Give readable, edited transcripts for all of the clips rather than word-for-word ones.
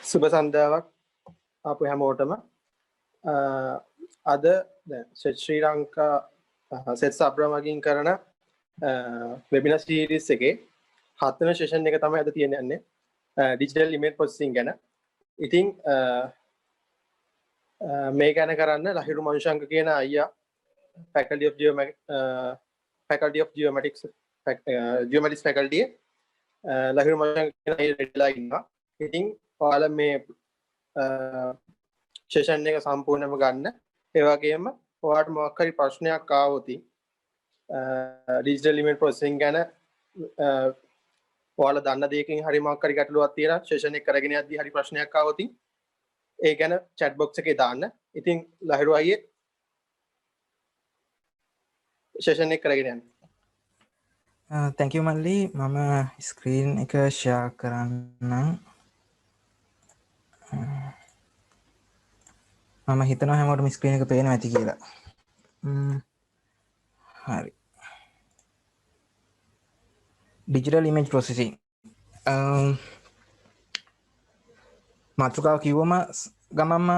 සුබ සන්ධ්‍යාවක් ආපු හැමෝටම අද සෙට් ශ්‍රී ලංකා සෙට් සබ්‍රමගින් කරන වෙබිනාර් සීරීස් එකේ 7 වෙනි සෙෂන් එක තමයි අද තියෙන්නේ ඩිජිටල් ඉමේජ් ප්‍රොසෙසින් ගැන. ඉතින් මේ ගැන කරන්න ලහිරු මනුෂංක කියන අයියා faculty of geomatics faculty Lahiru මනුෂංක කියන අයියා රෙඩිලා ඉන්නවා. ඉතින් ඔයාලා මේ සෙෂන් එක සම්පූර්ණයෙන්ම ගන්න. ඒ වගේම ඔයාලට මොකක් හරි ප්‍රශ්නයක් ආවොත් ඩිජිටල් ඉමේජ් ප්‍රොසෙසින් ගැන ඔයාලා දන්න දෙයකින් හරි මොකක් හරි ගැටලුවක් තියෙනවා සෙෂන් එක කරගෙන යද්දී හරි ප්‍රශ්නයක් ආවොත් ඒ ගැන chat box එකේ දාන්න. ඉතින් ලහිරු අයියේ සෙෂන් එක කරගෙන යන්න. thank you මල්ලි. මම ස්ක්‍රීන් එක share කරන්නම්. මම හිතනවා හැමෝටම ස්ක්‍රීන් එක පේනවා ඇති කියලා. හරි. ඩිජිටල් ඉමේජ් ප්‍රොසෙසින් මාතෘකාව කිව්වම ගමම්ම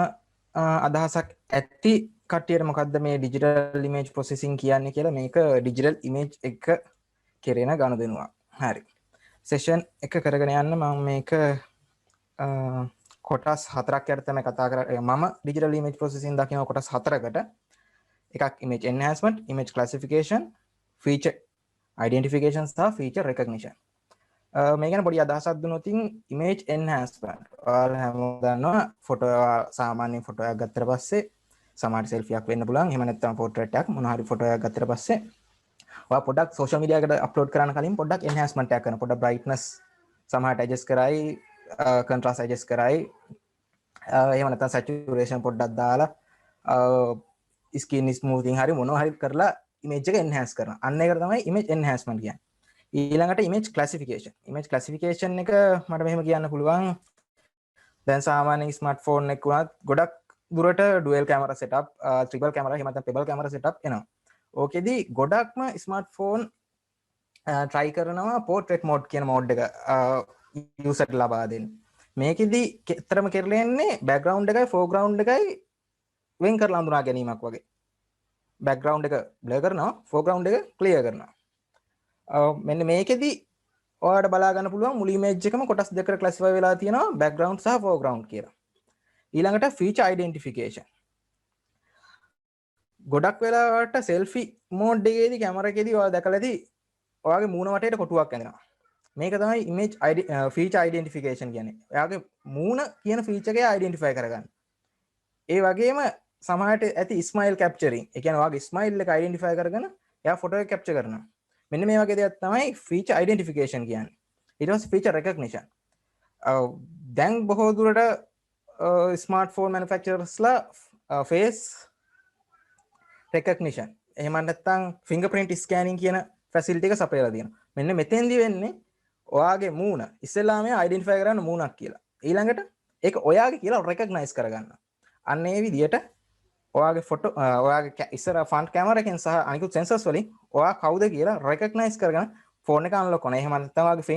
අදහසක් ඇති කට්ටියට මොකද්ද මේ ඩිජිටල් ඉමේජ් ප්‍රොසෙසින් කියන්නේ කියලා. මේක ඩිජිටල් ඉමේජ් එක කෙරෙන ගනුදෙනුවක්. හරි. සෙෂන් එක කරගෙන යන්න මම මේක කොටස් 4ක් යටතේ කතා කරා. මම ඩිජිටල් ඉමේජ් ප්‍රොසෙසින් දකින කොටස් 4කට. එකක් image enhancement, image classification, feature identification සහ feature recognition. මේ ගැන පොඩි අදහසක් දුන්නොත් image enhancement ඔයාලා හැමෝම දන්නවා ෆොටෝ සාමාන්‍ය ෆොටෝ එකක් ගත්තට පස්සේ සමහර selfie එකක් වෙන්න පුළුවන්. එහෙම නැත්නම් portrait එකක් මොනවා හරි ෆොටෝ එකක් ගත්තට පස්සේ ඔයා පොඩ්ඩක් social media එකට upload කරන්න කලින් පොඩ්ඩක් enhancement එකක් කරනවා. පොඩ්ඩක් brightness සමහරට adjust කරයි, contrast adjust කරයි. එහෙම නැත්නම් saturation පොඩ්ඩක් දාලා skin smoothing හරි මොනවා හරි කරලා image එක enhance කරනවා. අන්න ඒකට තමයි image enhancement කියන්නේ. ඊළඟට image classification. image classification එක මට මෙහෙම කියන්න පුළුවන්. දැන් සාමාන්‍ය smartphone එක වුණත් ගොඩක් දුරට dual camera setup, triple camera එහෙම නැත්නම් pebble camera setup එනවා. ඕකෙදි ගොඩක්ම smartphone try කරනවා portrait mode කියන mode එක user ලබා දෙන්න. මේකෙදි ඇත්තටම කරලන්නේ background එකයි foreground එකයි වෙන් කරලා අඳුනා ගැනීමක් වගේ. background එක blur කරනවා, foreground එක clear කරනවා. මෙන්න මේකෙදි ඔයාලට බලා ගන්න පුළුවන් මුළු image එකම කොටස් දෙකකට classify වෙලා තියෙනවා background සහ foreground කියලා. ඊළඟට feature identification. ගොඩක් වෙලාවට selfie mode එකේදී camera එකේදී ඔයාලා දැකලා ඇති ඔයාගේ මූණ වටේට කොටුවක් ඇඳෙනවා. මේක තමයි image feature identification කියන්නේ. ඔයාගේ මූණ කියන feature එක identify කරගන්න. ඒ වගේම සමහරට ඇති ස්මයිල් කැප්චරින්. ඒ කියන්නේ ඔයාගේ ස්මයිල් එක අයිඩෙන්ටිෆයි කරගෙන එයා ෆොටෝ එක කැප්චර් කරනවා. මෙන්න මේ වගේ දෙයක් තමයි ෆීචර් අයිඩෙන්ටිෆිකේෂන් කියන්නේ. ඊට පස්සේ ෆීචර් රෙකග්නිෂන්. දැන් බොහෝ දුරට ස්මාර්ට්ෆෝන් මැනුෆැක්චරර්ස්ලා ෆේස් රෙකග්නිෂන් එහෙම නැත්නම් ෆින්ගර්ප්‍රින්ට් ස්කෑනින් කියන ෆැසිලිටි එක සපයලා තියෙනවා. මෙන්න මෙතෙන්දි වෙන්නේ ඔයාගේ මූණ ඉස්සෙල්ලාම අයිඩෙන්ටිෆයි කරන්න මූණක් කියලා. ඊළඟට ඒක ඔයාගේ කියලා රෙකග්නයිස් කරගන්න. අන්න ඒ විදිහට ඔයාගේ ෆොටෝ ඔයාගේ ඉස්සර ෆ්‍රන්ට් කැමරා එකෙන් සහ අනිකුත් සෙන්සර්ස් වලින් ඔයා කවුද කියලා රෙකග්නයිස් කරගෙන ෆෝන් එක අන්ලොක් කරනවා. එහෙම නැත්නම් ඔයාගේ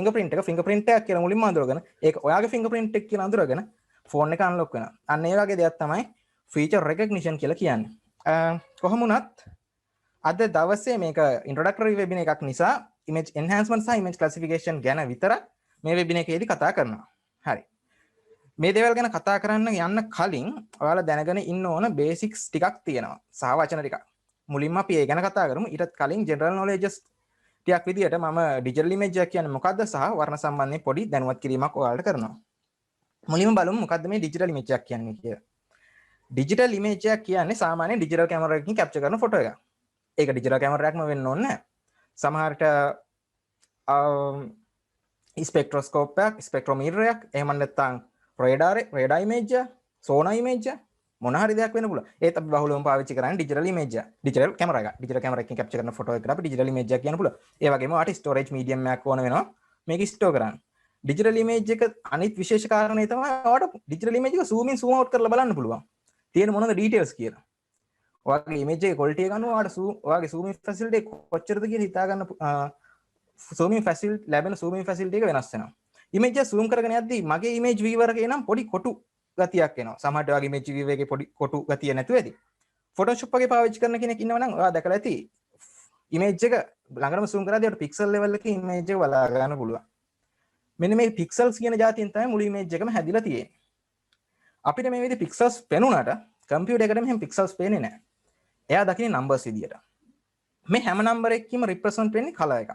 ෆින්ගර්ප්‍රින්ට් එකක් කියලා මුලින්ම අඳුරගෙන ඒක ඔයාගේ ෆින්ගර්ප්‍රින්ට් එක කියලා අඳුරගෙන ෆෝන් එක අන්ලොක් වෙනවා. අන්න ඒ වගේ දෙයක් තමයි ෆීචර් රෙකග්නිෂන් කියලා කියන්නේ. කොහොම වුණත් අද දවසේ මේක ඉන්ට්‍රොඩක්ටරි වෙබිනාර් එකක් නිසා image enhancement සහ image classification ගැන විතර මේ වෙබිනාර් එකේදී කතා කරනවා. හරි. මේ දේවල් ගැන කතා කරන්න යන්න කලින් ඔයාලා දැනගෙන ඉන්න ඕන බේසික්ස් ටිකක් තියෙනවා. සහ වචන ටිකක්. මුලින්ම අපි ඒ ගැන කතා කරමු. ඊටත් කලින් ජෙනරල් නොලෙජස් ටිකක් විදියට මම ඩිජිටල් ඉමේජ් එක කියන්නේ මොකක්ද සහ වර්ණ සම්බන්ධයෙන් පොඩි දැනුවත් කිරීමක් ඔයාලට කරනවා. මුලින්ම බලමු මොකක්ද මේ ඩිජිටල් ඉමේජ් එකක් කියන්නේ කියලා. ඩිජිටල් ඉමේජ් එකක් කියන්නේ සාමාන්‍ය ඩිජිටල් කැමරා එකකින් කැප්චර් කරන ෆොටෝ එකක්. ඒක ඩිජිටල් කැමරා එකක්ම වෙන්න ඕනේ නැහැ. සමහරට ස්පෙක්ට්‍රොස්කෝප් එකක්, ස්පෙක්ට්‍රොමීටර් එකක්, එහෙම නැත්නම් රේඩාර් ඉමේජ් එක, සෝනා ඉමේජ් එක මොන හරි දෙයක් වෙන්න පුළුවන්. ඒත් අපි බහුලවම පාවිච්චි කරන්නේ ඩිජිටල් ඉමේජ් එක. ඩිජිටල් කැමරා එක. ඩිජිටල් කැමරා එකකින් කැප්චර් කරන ෆොටෝ එකට අපි ඩිජිටල් ඉමේජ් එකක් කියන්න පුළුවන්. ඒ වගේම ඔයාලට ස්ටෝරේජ් මීඩියම් එකක් ඕන වෙනවා. මේක ස්ටෝර් කරන්න. ඩිජිටල් ඉමේජ් එක අනිත් විශේෂ කාරණේ තමයි ඔයාලට ඩිජිටල් ඉමේජ් එක zoom in zoom out කරලා බලන්න පුළුවන්. තියෙන මොනවද ඩීටේල්ස් කියලා. ඔයාගේ ඉමේජ් එකේ ක්වොලිටි එක අනුව ඔයාලට ඔයාගේ zoom in facility කොච්චරද කියලා හිතා ගන්න zoom in facility ලැබෙන zoom in facility එක වෙනස් වෙනවා. image එක zoom කරගෙන යද්දී මගේ image viewer එකේ නම් පොඩි කොටු ගතියක් එනවා. සමහරට ඔයාගේ image viewer එකේ පොඩි කොටු ගතිය නැතුව ඇති. Photoshop එකේ පාවිච්චි කරන කෙනෙක් ඉන්නවා නම් ඔයා දැකලා ඇති image එක ළඟටම zoom කරද්දී ඔයාලට pixel level එකේ image එක බලා ගන්න පුළුවන්. මෙන්න මේ pixels කියන જાතියෙන් තමයි මුළු image එකම හැදිලා තියෙන්නේ. අපිට මේ විදිහේ pixels පෙනුනට computer එකකට මෙහෙම pixels පේන්නේ නැහැ. එයා දකින්නේ numbers විදියට. මේ හැම number එකකම represent වෙන්නේ color එකක්.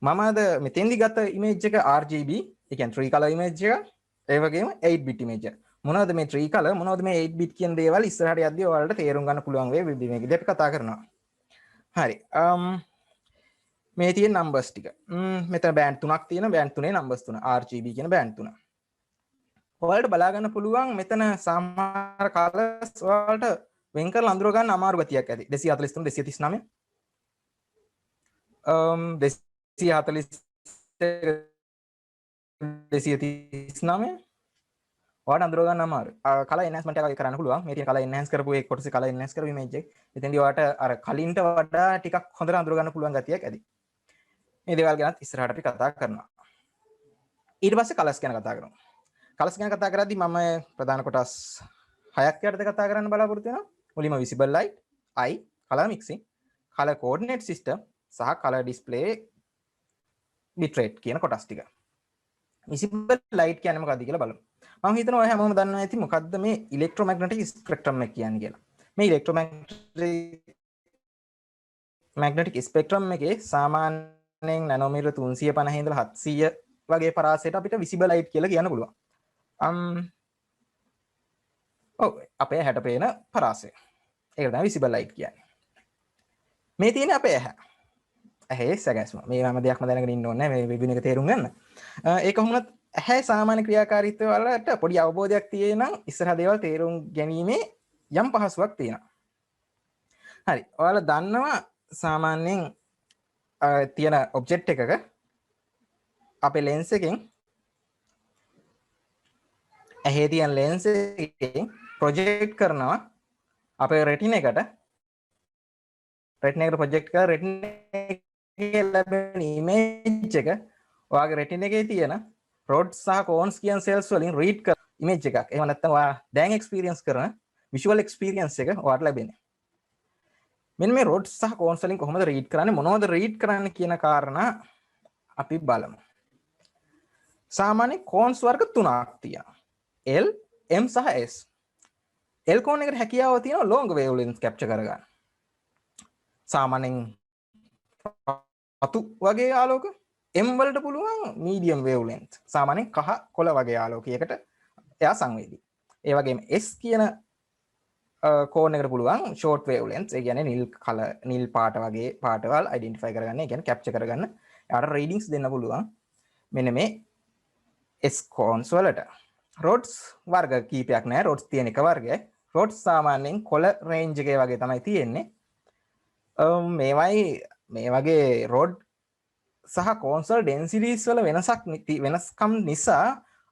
මම අද මෙතෙන්දි ගත්ත image එක RGB, ඒ කියන්නේ 3 color image එක, ඒ වගේම 8 bit image එක. මොනවද මේ 3 color, මොනවද මේ 8 bit කියන දේවල් ඉස්සරහට යද්දී ඔයාලට තේරුම් ගන්න පුළුවන් වෙයි මේකදී අපි කතා කරනවා. හරි. මේ තියෙන numbers ටික. මෙතන band තුනක් තියෙන, band තුනේ numbers තුන. RGB කියන band තුන. ඔයාලට බලා ගන්න පුළුවන් මෙතන සමහර colors ඔයාලට වෙන් කරලා අඳුර ගන්න අමාරු ගතියක් ඇති. 243 239 ඔයාලට අඳුර ගන්න අමාරු. color enhancement එකක් කරන්න පුළුවන්. මේ තියෙන color enhance කරපු ඒ කොටසේ color enhance කරපු image එක. එතෙන්දී ඔයාලට අර කලින්ට වඩා ටිකක් හොඳට අඳුර ගන්න පුළුවන් ගතියක් ඇති. මේ දේවල් ගැනත් ඉස්සරහට අපි කතා කරනවා. ඊට පස්සේ colors ගැන කතා කරමු. colors ගැන කතා කරද්දී මම ප්‍රධාන කොටස් 6ක් යටතේ කතා කරන්න බලාපොරොත්තු වෙනවා. මුලින්ම visible light, eye, color mixing, color coordinate system සහ color display bitrate කියන කොටස් ටික. visible light කියන්නේ මොකක්ද කියලා බලමු. මම හිතනවා ඔය හැමෝම දන්නවා ඇති මොකද්ද මේ electromagnetic spectrum එක කියන්නේ කියලා. මේ electromagnetic spectrum එකේ සාමාන්‍යයෙන් නැනෝමීටර 350 ඉඳලා 700 වගේ පරාසයට අපිට visible light කියලා කියන්න පුළුවන්. ඔව් අපේ ඇහැට පේන පරාසය. ඒක තමයි visible light කියන්නේ. මේ තියෙන්නේ අපේ ඇහැ. ඇහි සැකැස්ම. මේ හැම දෙයක්ම දැනගෙන ඉන්න ඕනේ මේ වෙබින එක තේරුම් ගන්න. ඒක කොහොමද ඇහැ සාමාන්‍ය ක්‍රියාකාරීත්වය වලට පොඩි අවබෝධයක් තියෙන නම් ඉස්සරහ දේවල් තේරුම් ගැනීමේ යම් පහසුවක් තියෙනවා. හරි. ඔයාලා දන්නවා සාමාන්‍යයෙන් තියෙන ඔබ්ජෙක්ට් එකක අපේ lens එකෙන් ඇහි තියෙන lens එකෙන් project කරනවා අපේ retina එකට project කරලා retina එකේ ලැබෙන image එක ඔයාගේ retina එකේ තියෙන rods සහ cones කියන cells වලින් read කර image එකක්. එහෙම නැත්නම් ඔයා දැන් experience කරන visual experience එක ඔයාලට ලැබෙන්නේ. මෙන්න මේ rods සහ cones වලින් කොහොමද read කරන්නේ, මොනවද read කරන්න කියන කාරණා අපි බලමු. සාමාන්‍ය cones වර්ග තුනක් තියෙනවා. L, M සහ S. L cone එකට හැකියාව තියෙනවා long wavelength capture කරගන්න. සාමාන්‍යයෙන් අතු වගේ ආලෝක. M වලට පුළුවන් medium wavelength. සාමාන්‍යයෙන් කහ කොළ වගේ ආලෝකයකට එයා සංවේදී. ඒ වගේම S කියන cone එකට පුළුවන් short wavelength. ඒ කියන්නේ නිල් පාට වගේ පාටවල් identify කරගන්න, ඒ කියන්නේ capture කරගන්න. එයාට readings දෙන්න පුළුවන්. මෙන්න මේ S cones වලට. rods වර්ග කීපයක් නෑ. rods තියෙන එක වර්ගයයි. rods සාමාන්‍යයෙන් කොළ range එකේ වගේ තමයි තියෙන්නේ. මේ වගේ rod සහ cones වල densities වල වෙනස්කම් නිසා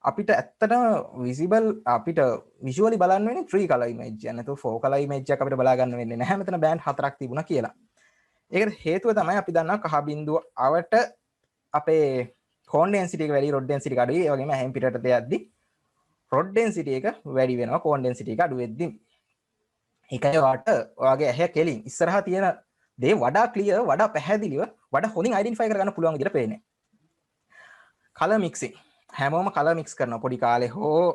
අපිට ඇත්තටම අපිට visually බලන්න වෙන්නේ 3 color image එක. නැත්නම් 4 color image එකක් අපිට බලා ගන්න වෙන්නේ නැහැ. මෙතන band 4ක් තිබුණා කියලා. ඒකට හේතුව තමයි අපි දන්නවා කහ බිඳුව අවට අපේ cone density එක වැඩි, rod density එක අඩුයි. ඒ වගේම හැම් පිටට දෙයක්දී rod density එක වැඩි වෙනවා cone density එක අඩු වෙද්දී. ඒකයි ඔයාගේ ඇහැ කෙලින් ඉස්සරහා තියෙන දේ වඩා ක්ලියර්, වඩා පැහැදිලිව, වඩා හොඳින් අයිඩෙන්ටිෆයි කරගන්න පුළුවන් විදිහට පේන්නේ. color mixing. හැමෝම color mix කරනවා. පොඩි කාලේ හෝ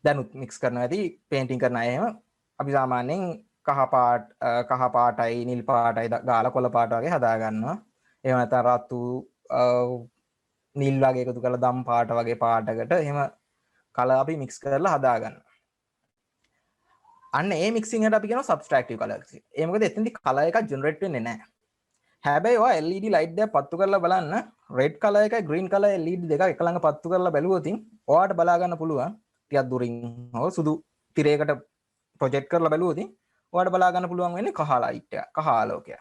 දැනුත් mix කරනවා ඇති. painting කරන අය එහෙම අපි සාමාන්‍යයෙන් කහ පාටයි, නිල් පාටයි ගාලා කොළ පාට වගේ හදා ගන්නවා. එහෙම නැත්නම් රතු නිල් වගේ එකතු කරලා දම් පාට වගේ පාටකට එහෙම color අපි mix කරලා හදා ගන්නවා. අන්න ඒ මික්සිං එකට අපි කියනවා සබ්ස්ට්‍රැක්ටිව් කලර් කියලා. ඒ මොකද එතෙන්දී කලර් එකක් ජෙනරේට් වෙන්නේ නැහැ. හැබැයි ඔයා LED ලයිට් එකක් පත්තු කරලා බලන්න රෙඩ් කලර් එකයි ග්‍රීන් කලර් LED දෙක එක ළඟ පත්තු කරලා බැලුවොත් ඔයාට බලා ගන්න පුළුවන් ටිකක් දුරින් හෝ සුදු තිරයකට ප්‍රොජෙක්ට් කරලා බැලුවොත් ඔයාට බලා ගන්න පුළුවන් වෙන්නේ කහ ලයිට් එක, කහ ආලෝකය.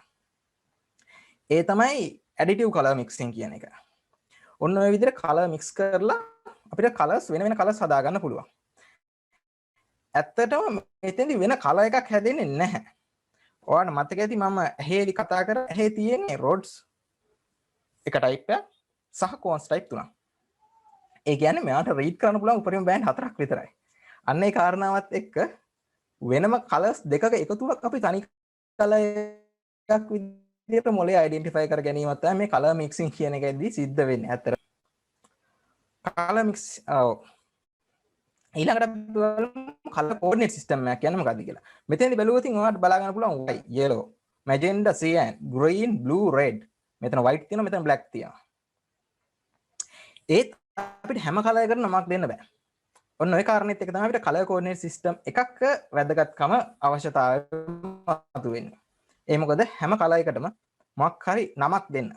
ඒ තමයි ඇඩිටිව් කලර් මික්සිං කියන එක. ඔන්න ඔය විදිහට කලර් මික්ස් කරලා අපිට කලර්ස් වෙන කලර්ස් හදා ගන්න පුළුවන්. ඇත්තටම මෙතෙන්දි වෙන කලර් එකක් හැදෙන්නේ නැහැ. ඔයාලට මතක ඇති මම ඇහි කතා කර ඇහි තියෙන්නේ rods එක ටයිප් එකක්. සහ කෝන්ස් ටයිප් 3ක්. ඒ කියන්නේ මෙයාට රීඩ් කරන්න පුළුවන් උපරිම බෑන්ඩ් 4ක් විතරයි. අන්න ඒ කාරණාවත් එක්ක වෙනම කලර්ස් දෙකක එකතුවක් අපි තනි කලර් එකක් විදිහට මොලේ අයිඩෙන්ටිෆයි කර ගැනීමත් තමයි මේ කලර් මික්සින් කියන එකෙන්දී සිද්ධ වෙන්නේ. ඇත්තට කලර් මික්ස් ඊළඟට කලර් කෝඩිනේට් සිස්ටම් එකක් කියන්නේ මොකක්ද කියලා. මෙතෙන්දී බැලුවොත් ඔයාලට බලා ගන්න පුළුවන් white, yellow, magenta, cyan, green, blue, red. මෙතන white තියෙනවා, මෙතන black තියෙනවා. ඒත් අපිට හැම කලර් එකකට නමක් දෙන්න බෑ. ඔන්න ඔය කාරණෙත් එක තමයි අපිට කලර් කෝඩිනේට් සිස්ටම් එකක වැදගත්කම අවශ්‍යතාවය මතුවෙන්නේ. ඒ මොකද හැම කලර් එකටම මොකක් හරි නමක් දෙන්න.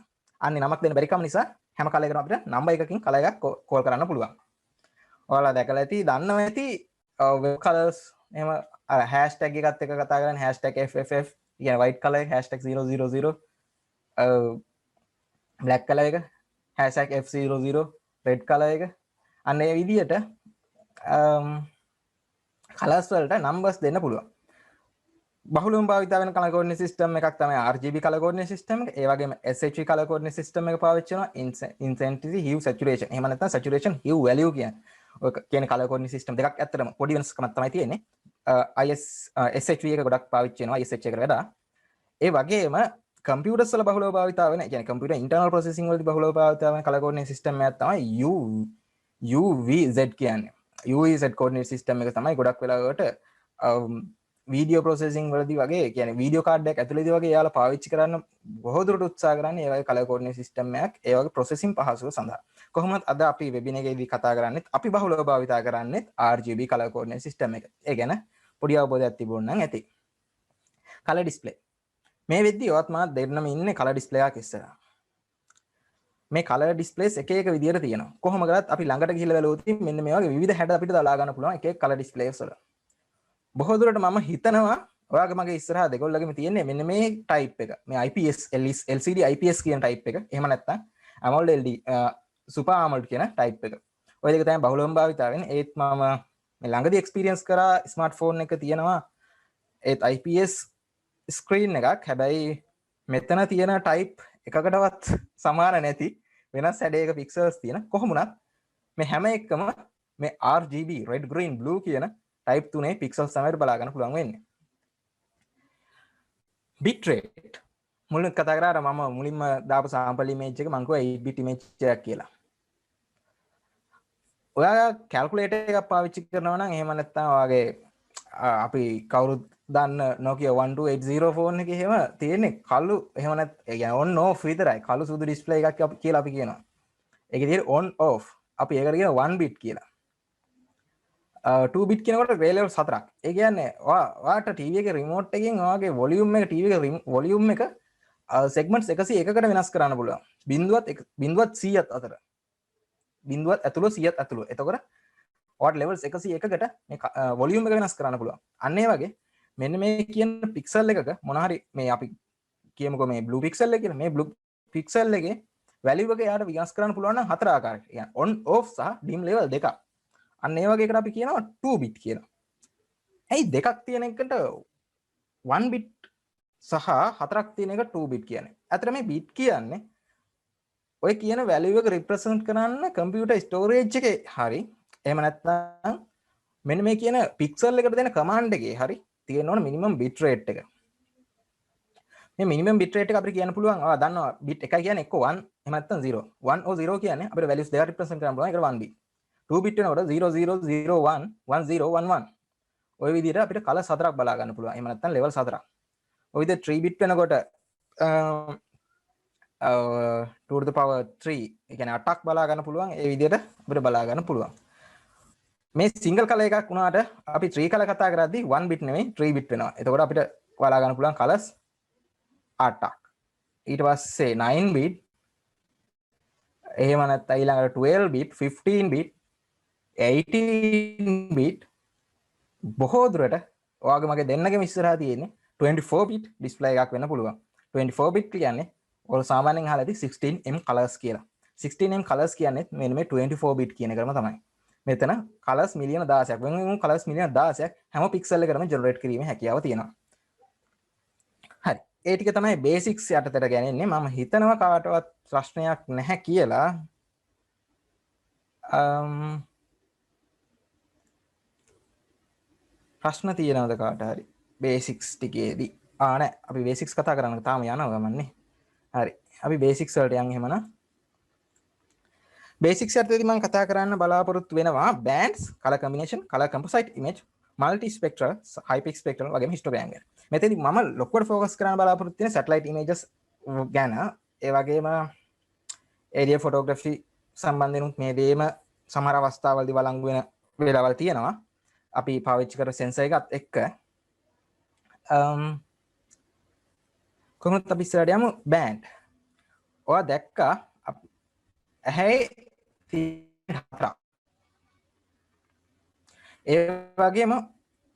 අන්නේ නමක් දෙන්න බැරි කම නිසා හැම කලර් එකකටම අපිට නම්බර් එකකින් කලර් එකක් කෝල් කරන්න පුළුවන්. ඔයාලා දැකලා ඇති, දන්නවා ඇති web colors එහෙම අර hashtag එකත් එක්ක කතා කරන්නේ #FFF කියන white color එක #000 black color එක #F00 red color එක අන්න ඒ විදිහට කලර්ස් වලට නම්බර්ස් දෙන්න පුළුවන්. බහුලවම භාවිත වෙන කලර් කෝඩිනේට් සිස්ටම් එකක් තමයි RGB කලර් කෝඩිනේට් සිස්ටම් එක. ඒ වගේම SHV කලර් කෝඩිනේට් සිස්ටම් එක පාවිච්චි කරනවා intensity hue saturation. එහෙම නැත්නම් saturation hue value කියන්නේ. ඔය කියන කලර් කෝඩිනේට් සිස්ටම් දෙකක් ඇත්තටම පොඩි වෙනස්කමක් තමයි තියෙන්නේ. SHV එක ගොඩක් පාවිච්චි වෙනවා ISH එකට වඩා. ඒ වගේම කම්පියුටර්ස් වල බහුලව භාවිත වෙන, ඒ කියන්නේ කම්පියුටර් ඉන්ටර්නල් ප්‍රොසෙසින් වලදී බහුලව භාවිත වෙන කලර් කෝඩිනේට් සිස්ටම් එකක් තමයි UVZ කියන්නේ. UVZ කෝඩිනේට් සිස්ටම් එක තමයි ගොඩක් වෙලාවට වීඩියෝ ප්‍රොසෙසින් වලදී වගේ, කියන්නේ වීඩියෝ කාඩ් එකක් ඇතුළේදී වගේ යාලා පාවිච්චි කරන්න බොහෝ දුරට උත්සාහ කරන්නේ ඒ වගේ කලර් කෝඩිනේට් සිස්ටම් එකක් ඒ වගේ ප්‍රොසෙසින් පහසුව සඳහා. කොහොමද අද අපි වෙබින එකේදී කතා කරන්නේ අපි බහුලව භාවිත කරන්නේ RGB කලර් කෝඩිනේට් සිස්ටම් එක. ඒ ගැන පොඩි අවබෝධයක් තිබුණා නම් ඇති. Colour display. මේ වෙද්දී ඔයත් මාත් දෙන්නම ඉන්නේ කලර් ඩිස්ප්ලේ එකක් ඉස්සරහා. මේ කලර් ඩිස්ප්ලේස් එක එක විදියට තියෙනවා. කොහොම කරත් අපි ළඟට ගිහිල්ලා බලුවොත් මෙන්න මේ වගේ විවිධ හැඩ අපිට දාලා ගන්න පුළුවන් එක එක කලර් ඩිස්ප්ලේස් වල. බොහෝ දුරට මම හිතනවා ඔයාගේ මගේ ඉස්සරහා දෙකොල්ලගෙම තියෙන්නේ මෙන්න මේ ටයිප් එක. මේ IPS LCD IPS කියන ටයිප් එක. එහෙම නැත්නම් AMOLED LD Super AMOLED කියන ටයිප් එක. ඔය දෙක තමයි බහුලවම භාවිත වෙන්නේ. ඒත් මම මේ ළඟදී එක්ස්පීරියන්ස් කරා ස්මාර්ට්ෆෝන් එක තියෙනවා ඒත් IPS ස්ක්‍රීන් එකක්. හැබැයි මෙතන තියෙන ටයිප් එකකටවත් සමාන නැති වෙනස් හැඩයක පික්සල්ස් තියෙන. කොහොම වුණත් මේ හැම එකම මේ RGB red green blue කියන ටයිප් 3 පික්සල්ස් තමයි බලා ගන්න පුළුවන් වෙන්නේ. bit rate මුලින් කතා කරා මම මුලින්ම දාපු sample image එක මම කිව්වා 8 bit image එකක් කියලා. ඔයා calculator එකක් පාවිච්චි කරනවා නම් එහෙම නැත්නම් ඔයාගේ අපි කවුරුත් දන්න Nokia 1280 ෆෝන් එකේ එහෙම තියෙන්නේ කළු එහෙම නැත් ඒ කියන්නේ on off විතරයි. කළු සුදු ඩිස්ප්ලේ එකක් කියලා අපි කියනවා. ඒකේ තියෙන්නේ on off. අපි ඒකට කියන 1 bit කියලා. 2 bit කියනකොට grey level 4ක්. ඒ කියන්නේ ඔයාට TV එකේ remote එකෙන් ඔයාගේ volume එක TV එකේ volume එක segments 101කට වෙනස් කරන්න පුළුවන්. බිඳුවත් 100ත් අතර. බිඳුවත් ඇතුළු 100ත් ඇතුළු. එතකොට ඔයාට levels 101කට මේ volume එක වෙනස් කරන්න පුළුවන්. අන්න ඒ වගේ මෙන්න මේ කියන pixel එකක මොන හරි මේ අපි කියමුකෝ මේ blue pixel එක කියලා. මේ blue pixel එකේ value එක යාට වෙනස් කරන්න පුළුවන් නම් හතර ආකාරයකට. يعني on off සහ dim level දෙකක්. අන්න ඒ වගේ එකට අපි කියනවා 2 bit කියලා. ඇයි දෙකක් තියෙන එකට 1 bit සහ හතරක් තියෙන එක 2 bit කියන්නේ. අතර මේ bit කියන්නේ ඔය කියන value එක represent කරන්න computer storage එකේ හරි එහෙම නැත්නම් මෙන්න මේ කියන pixel එකට දෙන command එකේ හරි තියෙන්න ඕන minimum bit rate එක. මේ minimum bit rate එක අපිට කියන්න පුළුවන් ආ දන්නවා bit එකයි කියන්නේ එක්ක 1 එහෙම නැත්නම් 0. 1 or 0 කියන්නේ අපිට values දෙකක් represent කරන්න පුළුවන්. ඒකට 1 bit. 2 bit වෙනකොට 0001 1011 ඔය විදිහට අපිට කලර්ස් හතරක් බලා ගන්න පුළුවන්. එහෙම නැත්නම් level 4ක්. ඔය විදිහට 3 bit වෙනකොට 2 to the power 3 ඒ කියන්නේ 8ක් බලා ගන්න පුළුවන්. ඒ විදිහට අපිට බලා ගන්න පුළුවන්. මේ සිංගල් කලර් එකක් වුණාට අපි 3 කලර් කතා කරද්දී 1 bit නෙමෙයි 3 bit වෙනවා. එතකොට අපිට බලා ගන්න පුළුවන් කලර්ස් 8ක්. ඊට පස්සේ 9 bit එහෙම නැත්නම් ඊළඟට 12 bit 15 bit 18 bit බොහෝ දුරට ඔයාගේ මගේ දෙන්නගෙම ඉස්සරහා තියෙන්නේ 24 bit display එකක් වෙන්න පුළුවන්. 24 bit කියන්නේ ඔයාලා සාමාන්‍යයෙන් අහලා ඇති 16M colors කියලා. 16M colors කියන්නේ මෙන්න මේ 24 bit කියන එකම තමයි. මෙතන colors මිලියන 16ක් වෙන colors මිලියන 16ක් හැම pixel එකකටම generate කිරීමේ හැකියාව තියෙනවා. හරි. ඒ ටික තමයි බේසික්ස් යටතට ගන්නේ. මම හිතනවා කාටවත් ප්‍රශ්නයක් නැහැ කියලා. ප්‍රශ්න තියෙනවද කාට හරි බේසික්ස් ටිකේදී? නෑ අපි බේසික්ස් කතා කරන්න තාම යනවා ගමන්නේ. හරි අපි බේසික්ස් වලට යන් එහෙමනම්. බේසික්ස් යටතේදී මම කතා කරන්න බලාපොරොත්තු වෙනවා bands, color combination, color composite image, multispectral, hyperspectral වගේම histogram ගැන. මෙතනදී මම ලොකුවට ફોකස් කරන්න බලාපොරොත්තු වෙන satellite images ගැන. ඒ වගේම aerial photography සම්බන්ධයෙන් මේ දේම සමහර අවස්ථාවලදී වළංගු වෙන වෙලාවල් තියෙනවා. අපි පාවිච්චි කරන සෙන්සර් එකත් එක්ක කොහොමද අපි ඉස්සරහට යමු. බෑන්ඩ් ඔයා දැක්කා ඇහැ හතරක්. ඒ වගේම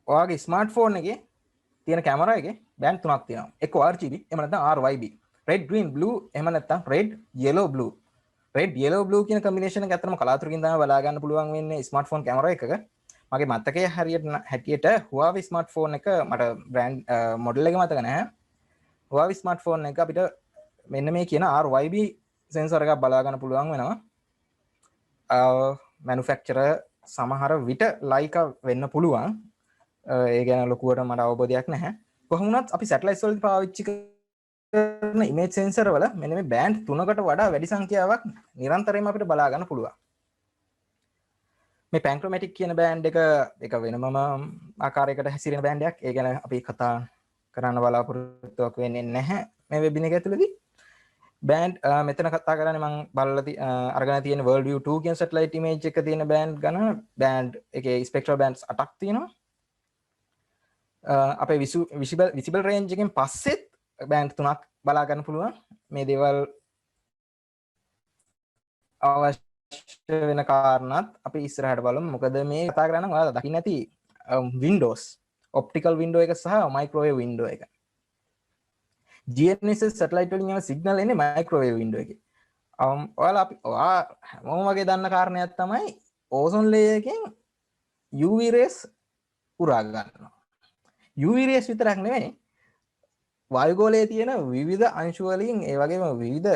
ඔයාගේ ස්මාර්ට්ෆෝන් එකේ තියෙන කැමරා එකේ බෑන්ඩ් තුනක් තියෙනවා. එක්ක RGB එහෙම නැත්නම් RYB, red green blue එහෙම නැත්නම් red yellow blue. red yellow blue කියන කම්බිනේෂන් එක ඇත්තටම කලාතුරකින් තමයි බලා ගන්න පුළුවන් වෙන්නේ ස්මාර්ට්ෆෝන් කැමරා එකක. මගේ මතකයේ හැටියට Huawei ස්මාර්ට්ෆෝන් එක මට බ්‍රෑන්ඩ් මොඩල් එක මතක නැහැ. Huawei ස්මාර්ට්ෆෝන් එක අපිට මෙන්න මේ කියන RYB සෙන්සර් එකක් බලා ගන්න පුළුවන් වෙනවා. මැනුෆැක්චරර් සමහර විට Leica වෙන්න පුළුවන්. ඒ ගැන ලොකුවට මට අවබෝධයක් නැහැ. කොහොම වුණත් අපි සැටලයිට්ස් වලදී පාවිච්චි කරන ඉමේජ් සෙන්සර් වල මෙන්න මේ බෑන්ඩ් 3කට වඩා වැඩි සංඛ්‍යාවක් නිරන්තරයෙන්ම අපිට බලා ගන්න පුළුවන්. මේ පැන්ක්‍රොමැටික් කියන බෑන්ඩ් එක වෙනමම ආකාරයකට හැසිරෙන බෑන්ඩ් එකක්. ඒ ගැන අපි කතා කරන්න බලාපොරොත්තුවක් වෙන්නේ නැහැ මේ වෙබිනාර් එක ඇතුළතදී. බෑන්ඩ් මෙතන කතා කරන්නේ මම බලලා අරගෙන තියෙන World View 2 කියන සැටලයිට් ඉමේජ් එක තියෙන බෑන්ඩ් ගන්න. බෑන්ඩ් එකේ ස්පෙක්ට්‍රල් බෑන්ඩ්ස් 8ක් තියෙනවා. අපේ විසිබල් රේන්ජ් එකෙන් පස්සෙත් බෑන්ඩ් 3ක් බලා ගන්න පුළුවන්. මේ දේවල් අවශ්‍ය වෙන කාරණාත් අපි ඉස්සරහට බලමු. මොකද මේ කතා කරන්නේ ඔයාලා දකින්න ඇති Windows optical window එක සහ microwave window එක. GNSS satellite වලින් යන signal එන්නේ microwave window එකේ. ඔයාලා හැමෝම වගේ දන්න කාරණයක් තමයි ozone layer එකෙන් UV rays උරා ගන්නවා. UV rays විතරක් නෙවෙයි වායුගෝලයේ තියෙන විවිධ අංශු වලින් ඒ වගේම විවිධ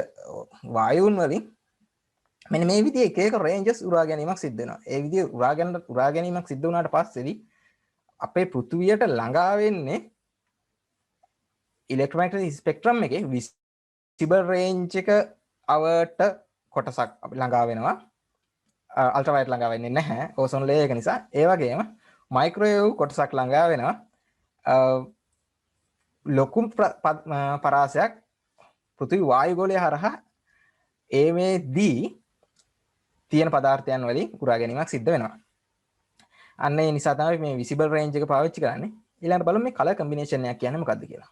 වායුන් වලින් මෙන්න මේ විදිහේ එක එක රේන්ජස් උරා ගැනීමක් සිද්ධ වෙනවා. ඒ විදිහේ උරා ගැනීමක් සිද්ධ වුණාට පස්සේදී අපේ පෘථුවියට ළඟා වෙන්නේ ඉලෙක්ට්‍රොමැග්නටික් ස්පෙක්ට්‍රම් එකේ විසිබල් රේන්ජ් එක අවට කොටසක් අපි ළඟා වෙනවා. අල්ට්‍රාවයලට් ළඟා වෙන්නේ නැහැ ඕසෝන් ලේයර් එක නිසා. ඒ වගේම මයික්‍රෝවේව් කොටසක් ළඟා වෙනවා. ලොකු පරාසයක් පෘථිවි වායුගෝලය හරහා ඒමේදී තියෙන පදාර්ථයන් වලින් උරා ගැනීමක් සිද්ධ වෙනවා. අන්න ඒ නිසා තමයි මේ විසිබල් රේන්ජ් එක පාවිච්චි කරන්නේ. ඊළඟට බලමු මේ කලර් කම්බිනේෂන් එකක් කියන්නේ මොකක්ද කියලා.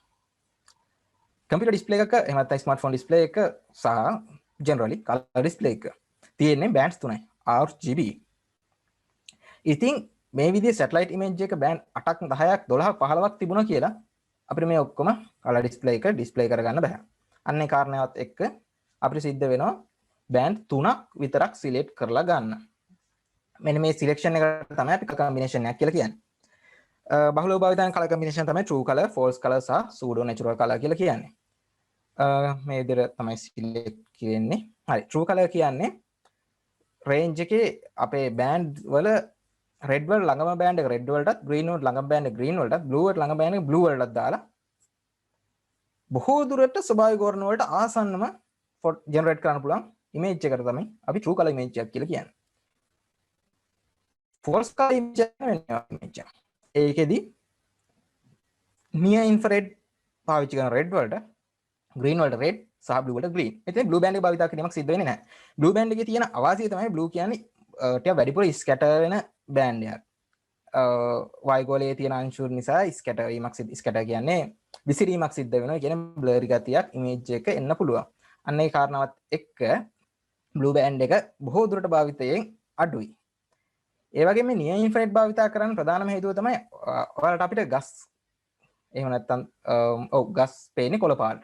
කම්පියුටර් ඩිස්ප්ලේ එකක එහෙම නැත්නම් ස්මාර්ට්ෆෝන් ඩිස්ප්ලේ එක සහ ජෙනරලි කලර් ඩිස්ප්ලේ එක තියෙන්නේ බෑන්ඩ්ස් තුනයි RGB. ඉතින් මේ විදිහේ සැටලයිට් ඉමේජ් එක බෑන්ඩ් 8ක් 10ක් 12ක් 15ක් තිබුණා කියලා අපිට මේ ඔක්කොම කලර් ඩිස්ප්ලේ එක ඩිස්ප්ලේ කරගන්න බෑ. අන්න ඒ කාරණාවත් එක්ක අපිට සිද්ධ වෙනවා බෑන්ඩ් 3ක් විතරක් සිලෙක්ට් කරලා ගන්න. මෙන්න මේ සිලෙක්ෂන් එකට තමයි අපි කම්බිනේෂන් එකක් කියලා කියන්නේ. බහුලව භාවිත කරන කලර් කම්බිනේෂන් තමයි true color, false color සහ pseudo natural color කියලා කියන්නේ. මේ විදිහට තමයි සිලෙක්ට් කරන්නේ. හරි true color කියන්නේ රේන්ජ් එකේ අපේ බෑන්ඩ් වල red වල ළඟම බෑන්ඩ් එක red වලටත් green වල ළඟම බෑන්ඩ් එක green වලටත් blue වල ළඟම බෑන්ඩ් එක blue වලටත් දාලා බොහෝ දුරට ස්වභාවික වර්ණ වලට ආසන්නම ජෙනරේට් කරන්න පුළුවන් ඉමේජ් එකට තමයි අපි true color image එකක් කියලා කියන්නේ. false color image එක ඒකෙදි near infrared පාවිච්චි කරන red වලට green වලට red සහ blue වලට green. එතන blue band එක භාවිත කිරීමක් සිද්ධ වෙන්නේ නැහැ. blue band එකේ තියෙන අවාසිය තමයි blue කියන්නේ ටික වැඩිපුර ස්කැටර් වෙන බෑන්ඩ් එකක්. වායුගෝලයේ තියෙන අංශු නිසා ස්කැටර් වීමක් ස්කැටර් කියන්නේ විසිරීමක් සිද්ධ වෙනවා. ඒ කියන්නේ බ්ලරි ගතියක් ඉමේජ් එක එන්න පුළුවන්. අන්න ඒ කාරණාවත් එක්ක blue band එක බොහෝ දුරට භාවිතයෙන් අඩුයි. ඒ වගේම මේ near infrared භාවිත කරන්න ප්‍රධානම හේතුව තමයි ඔයාලට අපිට ගස් එහෙම නැත්නම් ගස් පේන්නේ කොළ පාට.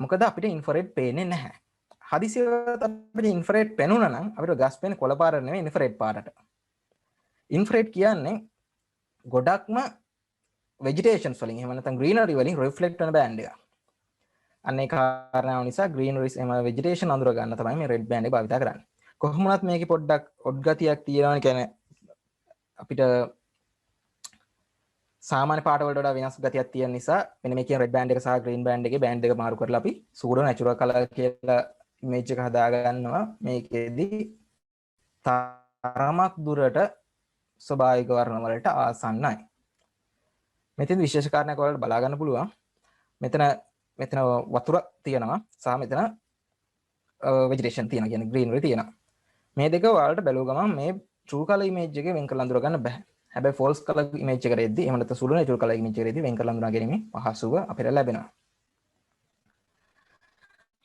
මොකද අපිට ඉන්ෆ්‍රාරෙඩ් පේන්නේ නැහැ. හදිසියකට අපිට ඉන්ෆ්‍රාරෙඩ් පේනුණා නම් අපිට ගස් පේන්නේ කොළ පාට නෙවෙයි ඉන්ෆ්‍රාරෙඩ් පාටට. ඉන්ෆ්‍රාරෙඩ් කියන්නේ ගොඩක්ම වෙජිටේෂන්ස් වලින් එහෙම නැත්නම් ග්‍රීනරි වලින් රිෆ්ලෙක්ට් වෙන බෑන්ඩ් එකක්. අන්න ඒ කාරණාව නිසා greeneries එම vegetation අඳුර ගන්න තමයි මේ red band එක භාවිත කරන්නේ. කොහොම වුණත් මේකේ පොඩ්ඩක් ඔඩ් ගතියක් තියෙනවා. කියන්නේ අපිට සාමාන්‍ය පාට වලට වඩා වෙනස් ගතියක් තියෙන නිසා මෙන්න මේ කියන red band එක සහ green band එකේ band දෙක මාරු කරලා අපි pseudo natural color කියලා image එක හදා ගන්නවා. මේකෙදි තරමක් දුරට ස්වභාවික වර්ණ වලට ආසන්නයි. මෙතෙන් විශේෂ කාරණයක් වලට බලා ගන්න පුළුවන්. මෙතන වතුර තියෙනවා සහ මෙතන vegetation තියෙනවා. කියන්නේ greenery තියෙනවා. මේ දෙක වලට බැලුව ගමන් මේ true color image එකේ වෙන් කරලා අඳුර ගන්න බෑ. හැබැයි false color image එකට එද්දී එහෙම නැත්නම් pseudo natural color image එකට එද්දී වෙන් කරලා අඳුනා ගැනීම පහසුව අපිට ලැබෙනවා.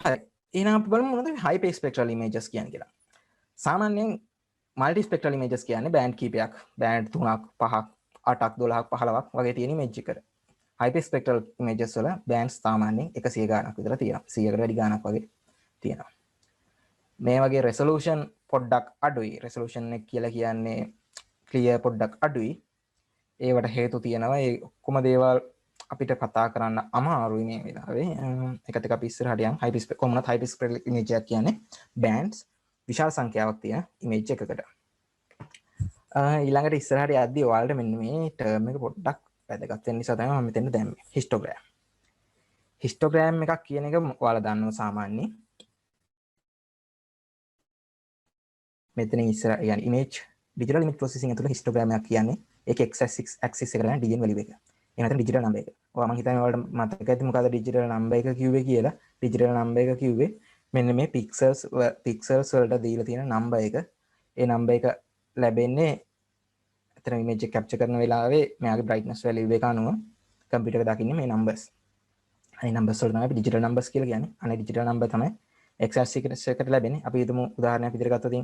හරි. එහෙනම් අපි බලමු මොනවද high pay spectral images කියන්නේ කියලා. සාමාන්‍යයෙන් multi spectral images කියන්නේ බෑන්ඩ් කීපයක්, බෑන්ඩ් 3ක්, 5ක්, 8ක්, 12ක්, 15ක් වගේ තියෙන image එකකට. high pay spectral images වල බෑන්ඩ්ස් සාමාන්‍යයෙන් 100 ගාණක් විතර තියෙනවා. 100කට වැඩි ගාණක් වගේ තියෙනවා. මේ වගේ resolution පොඩ්ඩක් අඩුයි. resolution එක කියලා කියන්නේ clear පොඩ්ඩක් අඩුයි. ඒවට හේතු තියෙනවා. ඒ ඔක්කොම දේවල් අපිට කතා කරන්න අමාරුයි මේ වෙලාවේ. එකත් එක අපි ඉස්සරහට යන් high pay කොහොමද high pay spectral image එකක් කියන්නේ bands විශාල සංඛ්‍යාවක් තියෙන image එකකට. ඊළඟට ඉස්සරහට යද්දී ඔයාලට මෙන්න මේ term එක පොඩ්ඩක් වැදගත් වෙන නිසා තමයි මම මෙතන දැම්මේ. histogram. histogram එකක් කියන එක ඔයාලා දන්නවා සාමාන්‍යයෙන්. මෙතන ඉස්සර يعني image digital image processing ඇතුළේ histogram එකක් කියන්නේ ඒක x axis එක ගන්න dn value එක. ඒ නැත්නම් digital number එක. ඔයා මම හිතන්නේ ඔයාලට මතක ඇති මොකද්ද digital number එක කිව්වේ කියලා. digital number එක කිව්වේ මෙන්න මේ pixels වලට දීලා තියෙන number එක. ඒ number එක ලැබෙන්නේ අතන image එක capture කරන වෙලාවේ මෙයාගේ brightness value එක අනුව computer එක දකින්නේ මේ numbers. අනේ numbers වල තමයි අපි digital numbers කියලා කියන්නේ. අනේ digital number තමයි x axis එකට ලැබෙන්නේ. අපි හිතමු උදාහරණයක් විදිහට ගත්තොත්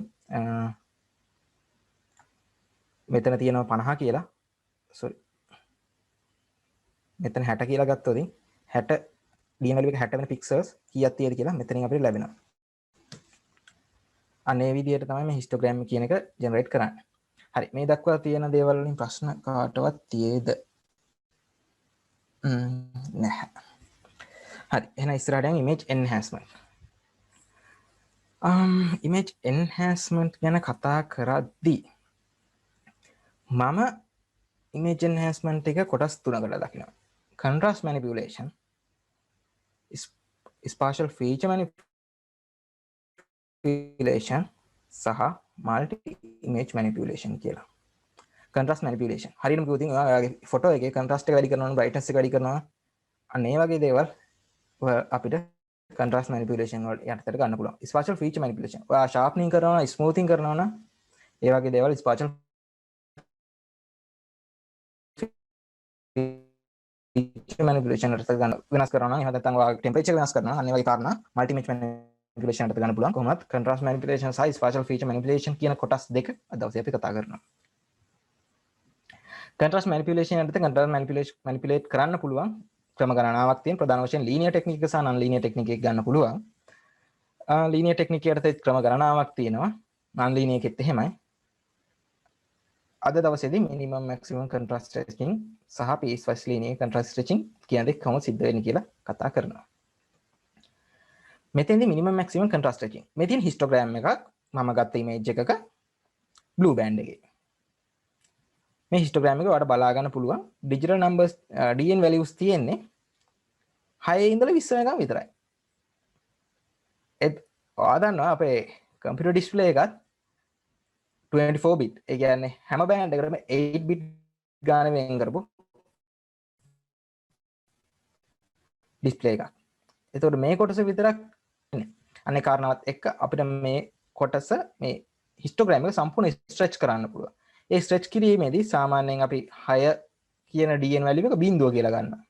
මෙතන තියෙනවා 50 කියලා. sorry. මෙතන 60 කියලා ගත්තොත් 60 dn value එක 60 වෙන pixels කීයක් තියෙද කියලා මෙතනින් අපිට ලැබෙනවා. අනේ විදිහට තමයි මේ histogram කියන එක generate කරන්නේ. හරි මේ දක්වා තියෙන දේවල් වලින් ප්‍රශ්න කාටවත් තියෙද? නැහැ. හරි එහෙනම් ඉස්සරහට යන් image enhancement. image enhancement ගැන කතා කරද්දී මම image enhancement එක කොටස් තුනකට දකිනවා. contrast manipulation, spatial feature manipulation සහ multi image manipulation කියලා. contrast manipulation හරියටම කිව්වොත් ඔයාගේ ෆොටෝ එකේ contrast එක වැඩි කරනවා, brightness එක වැඩි කරනවා. අන්න ඒ වගේ දේවල් අපිට contrast manipulation වල යටතට ගන්න පුළුවන්. spatial feature manipulation ඔයා sharpening කරනවා, smoothing කරනවා නම් ඒ වගේ දේවල් spatial manipulation එකට ගන්න වෙනස් කරනවා නම් එහෙම නැත්නම් ඔයාගේ temperature වෙනස් කරනවා අන්න ඒ වගේ කාරණා multi image manipulation එකට ගන්න පුළුවන්. කොහොමද contrast manipulation සහ spatial feature manipulation කියන කොටස් දෙක අද දවසේ අපි කතා කරනවා. contrast manipulation යටතේ contrast manipulate කරන්න පුළුවන් ක්‍රම ගණනාවක් තියෙන. ප්‍රධාන වශයෙන් linear technique සහ non linear technique එක ගන්න පුළුවන්. linear technique යටතේ ක්‍රම ගණනාවක් තියෙනවා. non linear එකෙත් එහෙමයි. අද දවසේදී minimum maximum contrast stretching සහ piecewise linear contrast stretching කියන දෙක කොහොමද සිද්ධ වෙන්නේ කියලා කතා කරනවා. මෙතෙන්දී minimum maximum contrast stretching. මේ තියෙන histogram එකක් මම ගත්ත image එකක blue band එකේ. මේ histogram එක ඔයාලට බලා ගන්න පුළුවන් digital numbers dn values තියෙන්නේ 6 ඉඳලා 20 වෙනකම් විතරයි. ඒත් ඔයා දන්නවා අපේ computer display එකත් 24 bit. ඒ කියන්නේ හැම බෑන්ඩ් එකකටම 8 bit ගාන වෙන් කරපු display එකක්. එතකොට මේ කොටස විතරක් අනේ කාරණාවත් එක්ක අපිට මේ කොටස මේ histogram එක සම්පූර්ණ stretch කරන්න පුළුවන්. ඒ stretch කිරීමේදී සාමාන්‍යයෙන් අපි 6 කියන dn value එක බිඳුව කියලා ගන්නවා.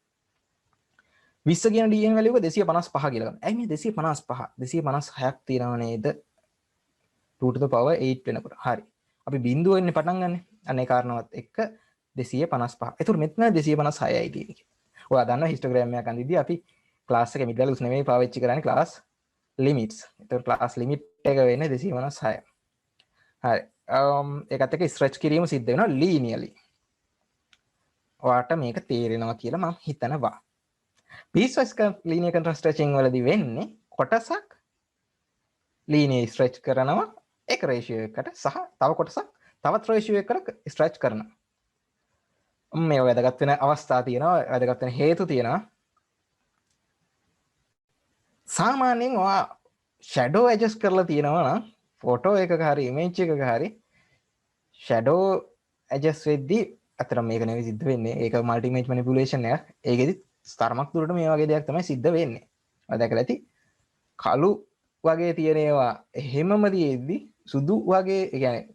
20 කියන dn value එක 255 කියලා ගන්නවා. ඇයි මේ 255? 256ක් තියනව නේද? 2 to the power 8 වෙනකොට. හරි. අපි බිඳුව වෙන්නේ පටන් ගන්න. අනේ කාරණාවත් එක්ක 255. ඒතර මෙතන 256යි තියෙන්නේ. ඔයා දන්නවා histogram එකක් අඳිද්දී අපි class එකේ mid values නෙමෙයි පාවිච්චි කරන්නේ class limits. ඒතර class limit එක වෙන්නේ 256. හරි. ඒකත් එක්ක stretch කිරීම සිද්ධ වෙනවා linearly. ඔයාට මේක තේරෙනවා කියලා මම හිතනවා. piecewise linear contrast stretching වලදී වෙන්නේ කොටසක් linear stretch කරනවා එක ratio එකකට සහ තව කොටසක් තවත් ratio එකකට stretch කරනවා. මේ වැදගත් වෙන අවස්ථා තියෙනවා, වැදගත් වෙන හේතු තියෙනවා. සාමාන්‍යයෙන් ඔයා shadow adjust කරලා තියෙනවා නම් photo එකක හරි image එකක හරි shadow adjust වෙද්දී අතර මේක නෙවෙයි සිද්ධ වෙන්නේ. ඒක multi image manipulation එක. ඒකෙදි තරමක් දුරට මේ වගේ දෙයක් තමයි සිද්ධ වෙන්නේ. ඔය දැකලා ඇති. කළු වගේ තියෙන ඒවා එහෙමම තියෙද්දි සුදු වගේ ඒ කියන්නේ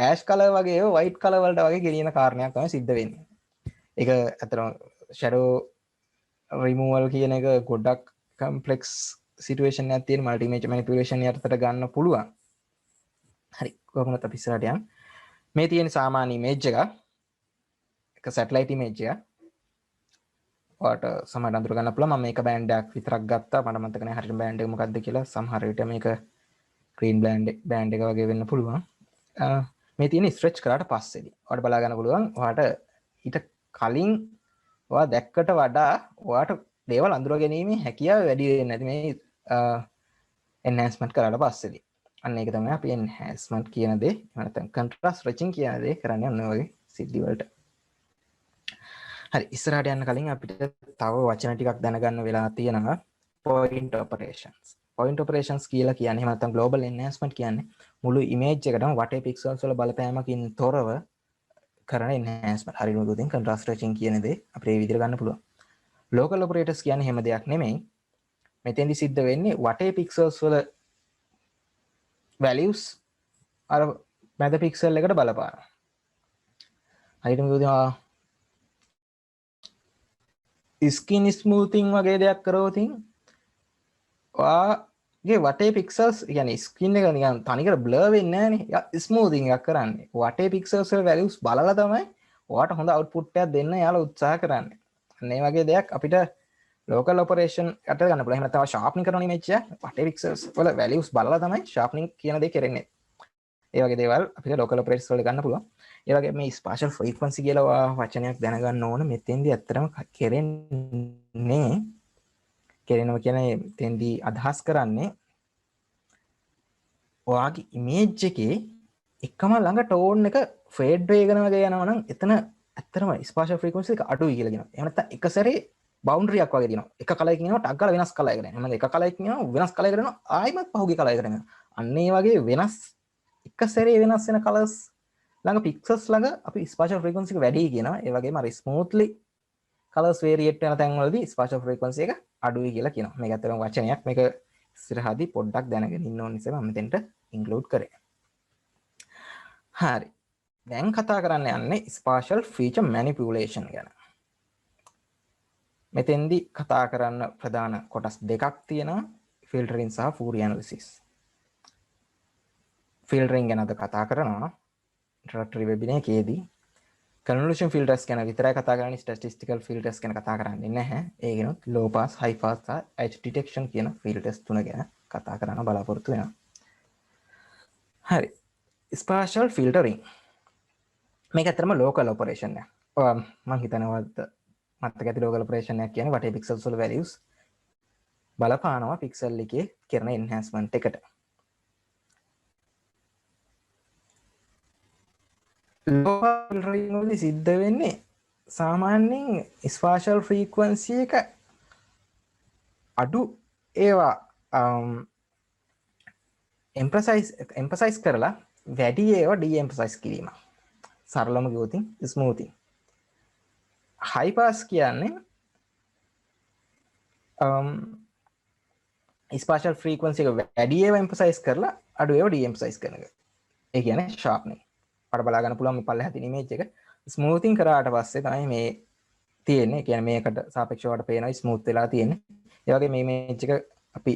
ඇෂ් කලර් වගේ ඒවා white කලර් වලට වගේ ගෙනියන කාරණයක් තමයි සිද්ධ වෙන්නේ. ඒක අතරම shadow removal කියන එක ගොඩක් complex situation එකක් තියෙන multi image manipulation යටතට ගන්න පුළුවන්. හරි කොහොමද අපි ඉස්සරහට යන්නේ? මේ තියෙන සාමාන්‍ය image එක satellite image එක. ඔයාට සමහරවිට අඳුර ගන්න පුළුවන්. මම මේක බෑන්ඩ් එකක් විතරක් ගත්තා. මට මතක නැහැ හරියට බෑන්ඩ් එක මොකක්ද කියලා. සමහර විට මේක green බෑන්ඩ් එක වගේ වෙන්න පුළුවන්. මේ තියෙන stretch කරාට පස්සේදී ඔයාට බලා ගන්න පුළුවන්. ඔයාට ඊට කලින් ඔයා දැක්කට වඩා ඔයාට දේවල් අඳුර ගැනීමේ හැකියාව වැඩි වෙන්නේ නැති මේ enhancement කරාට පස්සේදී. අන්න ඒක තමයි අපි enhancement කියන දේ නැත්නම් contrast stretching කියන දේ කරන්නේ අන්න ඔය සිද්ධි වලට. හරි ඉස්සරහට යන්න කලින් අපිට තව වචන ටිකක් දැනගන්න වෙලා තියෙනවා point operations. Point operations කියලා කියන්නේ එහෙම නැත්නම් global enhancement කියන්නේ මුළු image එකටම වටේ pixels වල බලපෑමකින් තොරව කරන enhancement. හරියටම දුතින් contrast stretching කියන දේ අපිට මේ විදිහට ගන්න පුළුවන්. Local operators කියන්නේ හැම දෙයක් නෙමෙයි. මෙතෙන්දි සිද්ධ වෙන්නේ වටේ pixels වල values අර මැද pixel එකට බලපාන. හරියටම දුතින් skin smoothing වගේ දෙයක් කරවතින් ඔයාගේ වටේ pixels يعني skin එක නිකන් තනිකර blur වෙන්නේ නැහනේ. යා smoothing එකක් කරන්නේ. වටේ pixels වල values බලලා තමයි ඔයාට හොඳ output එකක් දෙන්න යාලා උත්සාහ කරන්නේ. අන්න ඒ වගේ දෙයක් අපිට local operation යට ගන්න පුළුවන්. එහෙම නැත්නම් sharpening කරන image එක වටේ pixels වල values බලලා තමයි sharpening කියන දේ කරන්නේ. ඒ වගේ දේවල් අපිට local operators වල ගන්න පුළුවන්. ඒ වගේ මේ spatial frequency කියලා වචනයක් දැනගන්න ඕන. මෙතෙන්දී ඇත්තටම කෙරෙනවා කියන්නේ මෙතෙන්දී අදහස් කරන්නේ ඔයාගේ image එකේ එකම ළඟ tone එක fade වෙගෙන වගේ යනවා නම් එතන ඇත්තටම spatial frequency එක අඩුයි කියලා කියනවා. එහෙම නැත්නම් එක සැරේ boundary එකක් වගේ දිනවා. එක කලයකින් යනවා ටක් ගාලා වෙනස් කලයකට යනවා. එහෙනම් එක කලයකින් යනවා වෙනස් කලයකට යනවා ආයිමත් පහුගිය කලයකට යනවා. අන්න ඒ වගේ වෙනස් එක සැරේ වෙනස් වෙන colors ළඟ pixels ළඟ අපි spatial frequency එක වැඩි කියනවා. ඒ වගේම අර smoothly colors variate වෙන තැන් වලදී spatial frequency එක අඩුයි කියලා කියනවා. මේක ඇත්තටම වචනයක්. මේක ඉස්සරහදී පොඩ්ඩක් දැනගෙන ඉන්න ඕන නිසා මම මෙතෙන්ට include කරේ. හරි. දැන් කතා කරන්න යන්නේ spatial feature manipulation ගැන. මෙතෙන්දී කතා කරන්න ප්‍රධාන කොටස් දෙකක් තියෙනවා. filtering සහ Fourier analysis. filtering ගැන අද කතා කරනවා. introductory webinar එකේදී convolution filters ගැන විතරයි කතා කරන්නේ. statistical filters ගැන කතා කරන්නේ නැහැ. ඒකිනුත් low pass, high pass සහ edge detection කියන filters තුන ගැන කතා කරන්න බලාපොරොත්තු වෙනවා. හරි. spatial filtering මේක ඇත්තටම local operation එක. මම හිතනවා මතක ඇති local operation එක කියන්නේ වටේ pixels වල values බලපානවා pixel එකේ කරන enhancement එකට. local filtering වලදී සිද්ධ වෙන්නේ සාමාන්‍යයෙන් spatial frequency එක අඩු ඒවා emphasize කරලා වැඩි ඒවා de-emphasize කිරීම. සරලම කිව්වොත් smoothing. high pass කියන්නේ spatial frequency එක වැඩි ඒවා emphasize කරලා අඩු ඒවා de-emphasize කරන එක. ඒ කියන්නේ sharpening. අර බලා ගන්න පුළුවන් මේ පල්ලෙහා තියෙන image එක smoothing කරාට පස්සේ තමයි මේ තියෙන්නේ. ඒ කියන්නේ මේකට සාපේක්ෂව වට පේනවා smooth වෙලා තියෙන්නේ. ඒ වගේ මේ image එක අපි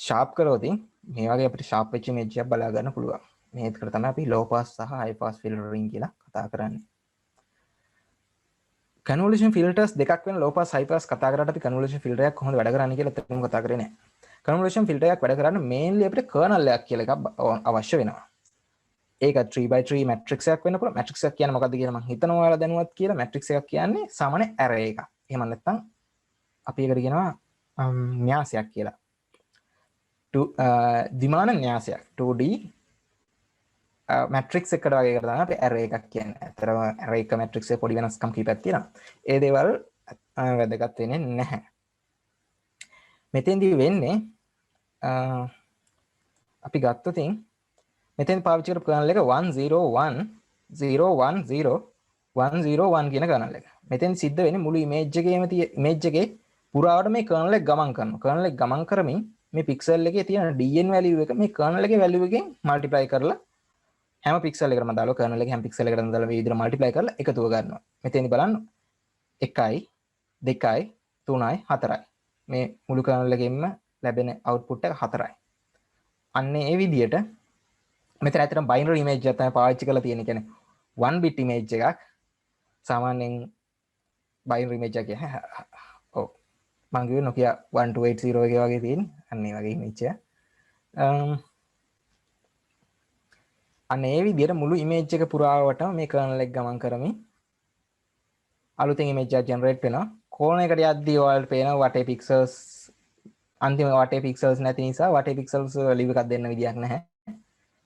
sharp කරොත් මේ වගේ අපිට sharp වෙච්ච image එකක් බලා ගන්න පුළුවන්. මේකට තමයි අපි low pass සහ high pass filtering කියලා කතා කරන්නේ. convolution filters දෙකක් වෙන low pass high pass කතා කරාට අපි convolution filter එකක් කොහොමද වැඩ කරන්නේ කියලා තරම් කතා කරේ නැහැ. convolution filter එකක් වැඩ කරන්න mainly අපිට kernel එකක් කියලා එකක් අවශ්‍ය වෙනවා. ඒක 3x3 matrix එකක් වෙන්න පුළුවන්. matrix එකක් කියන්නේ මොකක්ද කියලා මම හිතනවා ඔයාලා දැනුවත් කියලා. matrix එකක් කියන්නේ සාමාන්‍ය array එකක්. එහෙම නැත්නම් අපි ඒකට කියනවා න්‍යාසයක් කියලා. ද්විමාන න්‍යාසයක් 2D මැට්‍රික්ස් එකට වගේ එකට තමයි අපි ඇරේ එකක් කියන්නේ. ඇත්තටම ඇරේ එක මැට්‍රික්ස් එකේ පොඩි වෙනස්කම් කීපයක් තියෙනවා. ඒ දේවල් වැදගත් වෙන්නේ නැහැ. මෙතෙන්දී වෙන්නේ අපි ගත්තොත් මෙතෙන් පාවිච්චි කරපු කර්නල් එක 101.0.10.101 කියන කර්නල් එක. මෙතෙන් සිද්ධ වෙන්නේ මුළු ඉමේජ් එකේ පුරාවට මේ කර්නල් එක ගමන් කරනවා. කර්නල් එක ගමන් කරමින් මේ පික්සල් එකේ තියෙන dn value එක මේ කර්නල් එකේ value එකෙන් multiply කරලා හැම පික්සල් එකකටම දාලා කර්නල් එකේ හැම පික්සල් එකකටම දාලා මේ විදිහට multiply කරලා එකතුව ගන්නවා. මෙතෙන්දි බලන්න 1යි 2යි 3යි 4යි. මේ මුළු කර්නල් එකෙන්ම ලැබෙන output එක 4යි. අන්න ඒ විදිහට මෙතන ඇත්තටම binary image එක තමයි පාවිච්චි කරලා තියෙන්නේ. කියන්නේ 1 bit image එකක් සාමාන්‍යයෙන් binary image එක ඔව් මම කිව්වේ Nokia 1280 එකේ වගේ තියෙන අන්න ඒ වගේ image එක. අන්න ඒ විදිහට මුළු image එක පුරාවටම මේ kernel එක ගමන් කරමින් අලුතෙන් image එක generate වෙනවා. කෝණයකට යද්දී ඔයාලට පේනවා වටේ pixels අන්තිම වටේ pixels නැති නිසා වටේ pixels value එකක් දෙන්න විදියක් නැහැ.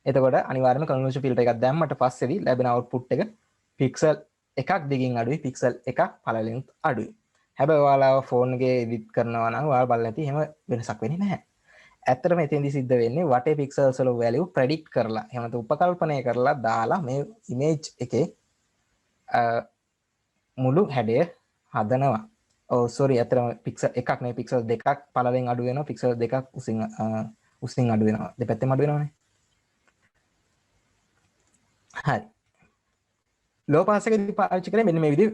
එතකොට අනිවාර්යයෙන්ම convolution filter එකක් දැම්මට පස්සේදී ලැබෙන output එක pixel එකක් දිගින් අඩුයි pixel එකක් පළලෙන් අඩුයි. හැබැයි ඔයාලා ෆෝන් එකේ edit කරනවා නම් ඔයාලා බලලා නැති එහෙම වෙනසක් වෙන්නේ නැහැ. ඇත්තටම එතෙන්දි සිද්ධ වෙන්නේ වටේ pixels වල value predict කරලා එහෙම නැත්නම් උපකල්පනය කරලා දාලා මේ image එකේ මුළු හැඩය හදනවා. ඔව් sorry ඇත්තටම pixel එකක් නෙවෙයි pixel දෙකක් පළලෙන් අඩු වෙනවා pixel දෙකක් උසින් අඩු වෙනවා. දෙපැත්තෙම අඩු වෙනවනේ. හරි. low pass එකේදී පාවිච්චි කරේ මෙන්න මේ විදිහ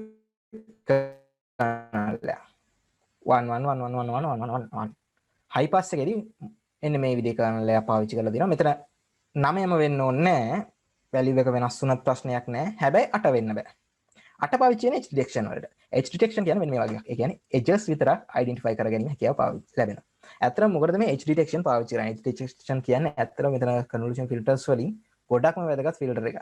1 high pass එකේදී එන්න මේ විදිහ කර්නල් එක පාවිච්චි කරලා දිනවා. මෙතන 9ම වෙන්න ඕනේ නැහැ. value එක වෙනස් වුණත් ප්‍රශ්නයක් නැහැ. හැබැයි 8 වෙන්න බෑ. 8 පාවිච්චි කරන edge detection වලට. edge detection කියන්නේ මෙන්න මේ වගේ එකක්. ඒ කියන්නේ edges විතරක් identify කරගැනීම හැකියාව පාවිච්චි ලැබෙනවා. ඇත්තටම මොකටද මේ edge detection පාවිච්චි කරන්නේ? edge detection කියන්නේ ඇත්තටම මෙතන convolution filters වලින් ගොඩක්ම වැදගත් ෆිල්ටර් එකක්.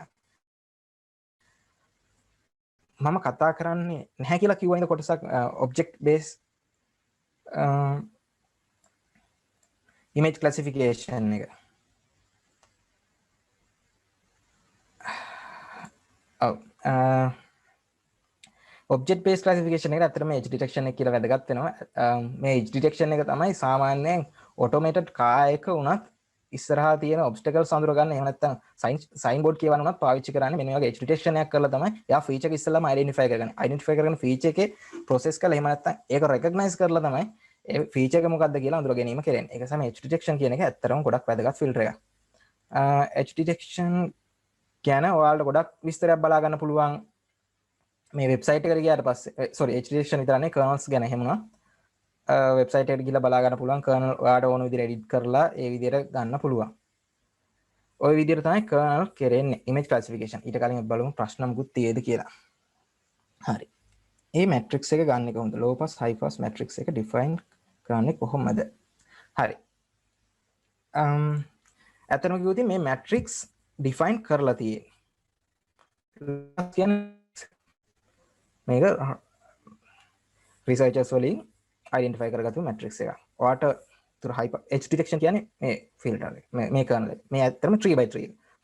මම කතා කරන්නේ නැහැ කියලා කිව්වා ඉතින් කොටසක් object based image classification එක. ඔව් object based classification එකට ඇත්තටම edge detection එක කියලා වැදගත් වෙනවා. මේ edge detection එක තමයි සාමාන්‍යයෙන් automated car එක උනත් ඉස්සරහා තියෙන obstacles අඳුර ගන්න එහෙම නැත්නම් sign board කියවන්න උනත් පාවිච්චි කරන්නේ මෙන්න මේ වගේ edge detection එකක් කරලා තමයි එයා feature එක ඉස්සෙල්ලාම identify කරගන්නේ. identify කරගෙන feature එකේ process කරලා එහෙම නැත්නම් ඒක recognize කරලා තමයි ඒ feature එක මොකක්ද කියලා අඳුර ගැනීම කරන්නේ. ඒක තමයි edge detection කියන එක ඇත්තටම ගොඩක් වැදගත් filter එකක්. edge detection ගැන ඔයාලට ගොඩක් විස්තරයක් බලා ගන්න පුළුවන් මේ වෙබ්සයිට් එකට ගියාට පස්සේ sorry edge detection විතරනේ kernels ගැන එහෙමුණා වෙබ්සයිට් එකට ගිහලා බලා ගන්න පුළුවන් kernel ඔයාලට ඕන විදිහට edit කරලා ඒ විදිහට ගන්න පුළුවන්. ওই විදිහට තමයි kernel කරන්නේ image classification. ඊට කලින් අපි බලමු ප්‍රශ්න මුකුත් තියෙද කියලා. හරි. මේ matrix එක ගන්න කොහොමද? low pass high pass matrix එක define කරන්නේ කොහොමද? හරි. ඇත්තටම කිව්වොත් මේ matrix define කරලා තියෙන්නේ. කියන්නේ මේක researchers වලින් identify කරගත්තු matrix එකක්. ඔයාට තුර edge detection කියන්නේ මේ filter එක. මේ kernel එක. මේ ඇත්තටම 3x3.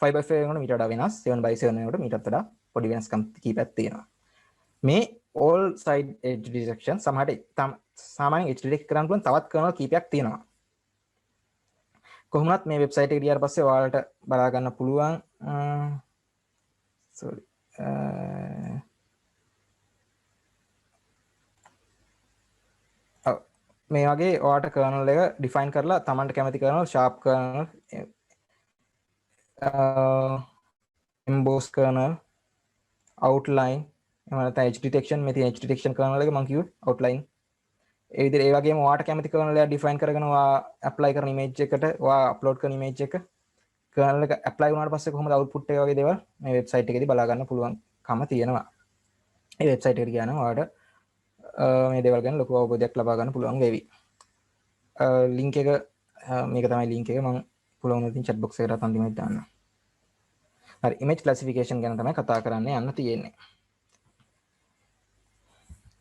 5x5 වෙනකොට මීට වඩා වෙනස්. 7x7 වෙනකොට මීටත් වඩා පොඩි වෙනස්කම් කීපයක් තියෙනවා. මේ all side edge detection සමහරට සාමාන්‍යයෙන් edge detect කරන්න පුළුවන් තවත් kernel කීපයක් තියෙනවා. කොහොමවත් මේ වෙබ්සයිට් එකට ගියාට පස්සේ ඔයාලට බලා ගන්න පුළුවන් sorry මේ වගේ ඔයාට kernel එක define කරලා තමන්ට කැමති kernel sharp kernel emboss kernel outline එහෙම නැත්නම් edge detection මේ තියෙන edge detection kernel එක මම කිව්වේ outline ඒ විදිහට ඒ වගේම ඔයාට කැමති kernel එක define කරගෙන ඔයා apply කරන image එකට ඔයා upload කරන image එක kernel එක apply වුණාට පස්සේ කොහොමද output එක වගේ දේවල් මේ website එකේදී බලා ගන්න පුළුවන්කම තියෙනවා. මේ website එකට ගියා නම් ඔයාට මේ දේවල් ගැන ලොකු අවබෝධයක් ලබා ගන්න පුළුවන් වෙවි. link එක මේක තමයි link එක මම පුළුවන් වුණොත් chat box එකට අන්තිමට දාන්න. හරි image classification ගැන තමයි කතා කරන්න යන්න තියෙන්නේ.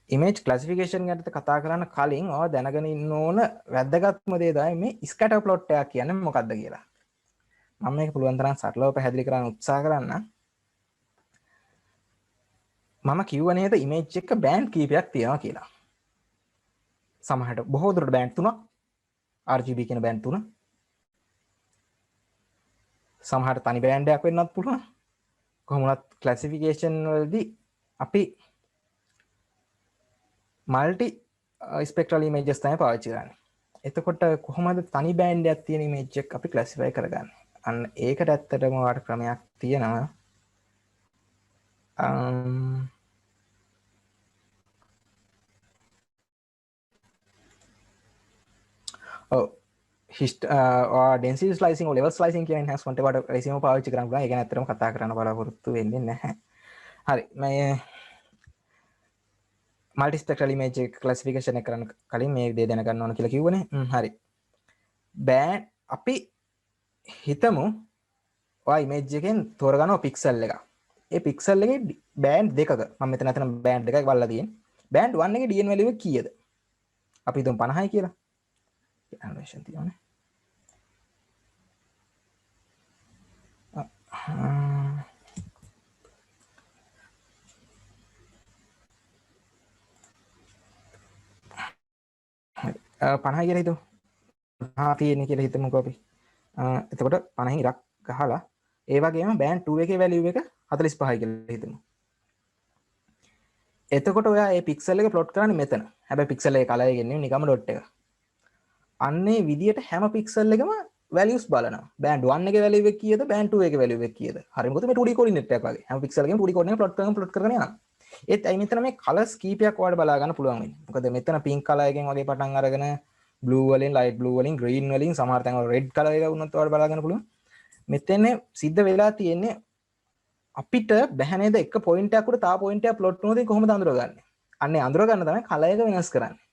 ඉමේජ් ක්ලාසිෆිකේෂන් ගැන කතා කරන්න කලින් ඔය දැනගෙන ඉන්න ඕන වැදගත්ම දේ තමයි මේ ස්කැටර් ප්ලොට් එකක් කියන්නේ මොකක්ද කියලා. මම මේක පුළුවන් තරම් සරලව පැහැදිලි කරන්න උත්සාහ කරන්න. මම කිව්ව නේද ඉමේජ් එක බෑන්ඩ් කීපයක් තියෙනවා කියලා. සමහරට බොහෝ දුරට බෑන්ඩ් 3ක් RGB කියන බෑන්ඩ් 3. සමහරට තනි බෑන්ඩ් එකක් වෙන්නත් පුළුවන්. කොහොම වුණත් ක්ලාසිෆිකේෂන් වලදී අපි මල්ටි ස්පෙක්ට්‍රල් ඉමේජස් තමයි පාවිච්චි කරන්නේ. එතකොට කොහොමද තනි බෑන්ඩ් එකක් තියෙන ඉමේජ් එක අපි ක්ලාසිෆයි කරගන්නේ? අන්න ඒකට ඇත්තටම වාට ක්‍රමයක් තියෙනවා. ඩෙන්සිටි ස්ලයිසිං ලෙවල් ස්ලයිසිං කියන එන්හැන්ස්මන්ට් එකට රෙසිම පාවිච්චි කරන්න පුළුවන්. ඒක ගැන ඇත්තටම කතා කරන්න බලාපොරොත්තු වෙන්නේ නැහැ. හරි. මේ මල්ටි ස්පෙක්ට්‍රල් ඉමේජ් එක ක්ලාසිෆිකේෂන් එක කරන්න කලින් මේ දේ දැනගන්න ඕන කියලා කිව්වනේ. හරි. බෑන්ඩ් අපි හිතමු ඔය ඉමේජ් එකෙන් තෝරගන්නවා පික්සල් එක. ඒ පික්සල් එකේ බෑන්ඩ් දෙකක මම මෙතන අතන බෑන්ඩ් දෙකක් වල්ලා තියෙන්නේ. බෑන්ඩ් 1 එකේ DN වැලියුව කීයද? අපි හිතමු 50යි කියලා. animation තියෙනවානේ. පණහා කියලා හිතමු. 50 තියෙන කියලා හිතමුකෝ අපි. එතකොට 50න් ඉරක් ගහලා ඒ වගේම බෑන්ඩ් 2 එකේ වැලියු එක 45යි කියලා හිතමු. එතකොට ඔයා මේ පික්සල් එක ප්ලොට් කරන්නේ මෙතන. හැබැයි පික්සල් එකේ කලර් එක නෙමෙයි නිකම්ම ඩොට් එක. අන්නේ විදියට හැම පික්සල් එකම වැලියුස් බලනවා. බෑන්ඩ් 1 එකේ වැලියු එක කීයද? බෑන්ඩ් 2 එකේ වැලියු එක කීයද? හරි මොකද මේ 2D කෝඩිනේට් එකක් වගේ. හැම පික්සල් එකකම 2D කෝඩිනේට් ප්ලොට් කරගෙන යනවා. ඒත් අයි මෙතන මේ කලර්ස් කීපයක් ඔයාලට බලා ගන්න පුළුවන් වෙන්නේ. මොකද මෙතන පින්ක් කලර් එකෙන් වගේ පටන් අරගෙන බ්ලූ වලින්, ලයිට් බ්ලූ වලින්, ග්‍රීන් වලින් සමහර තැන් වල රෙඩ් කලර් එක වුණත් ඔයාලට බලා ගන්න පුළුවන්. මෙතන සිද්ධ වෙලා තියෙන්නේ අපිට බැහැ නේද එක පොයින්ට් එකක් උඩ තව පොයින්ට් එකක් ප්ලොට් වුණොත් කොහොමද අඳුරගන්නේ? අන්නේ අඳුර ගන්න තමයි කලර් එක වෙනස් කරන්නේ.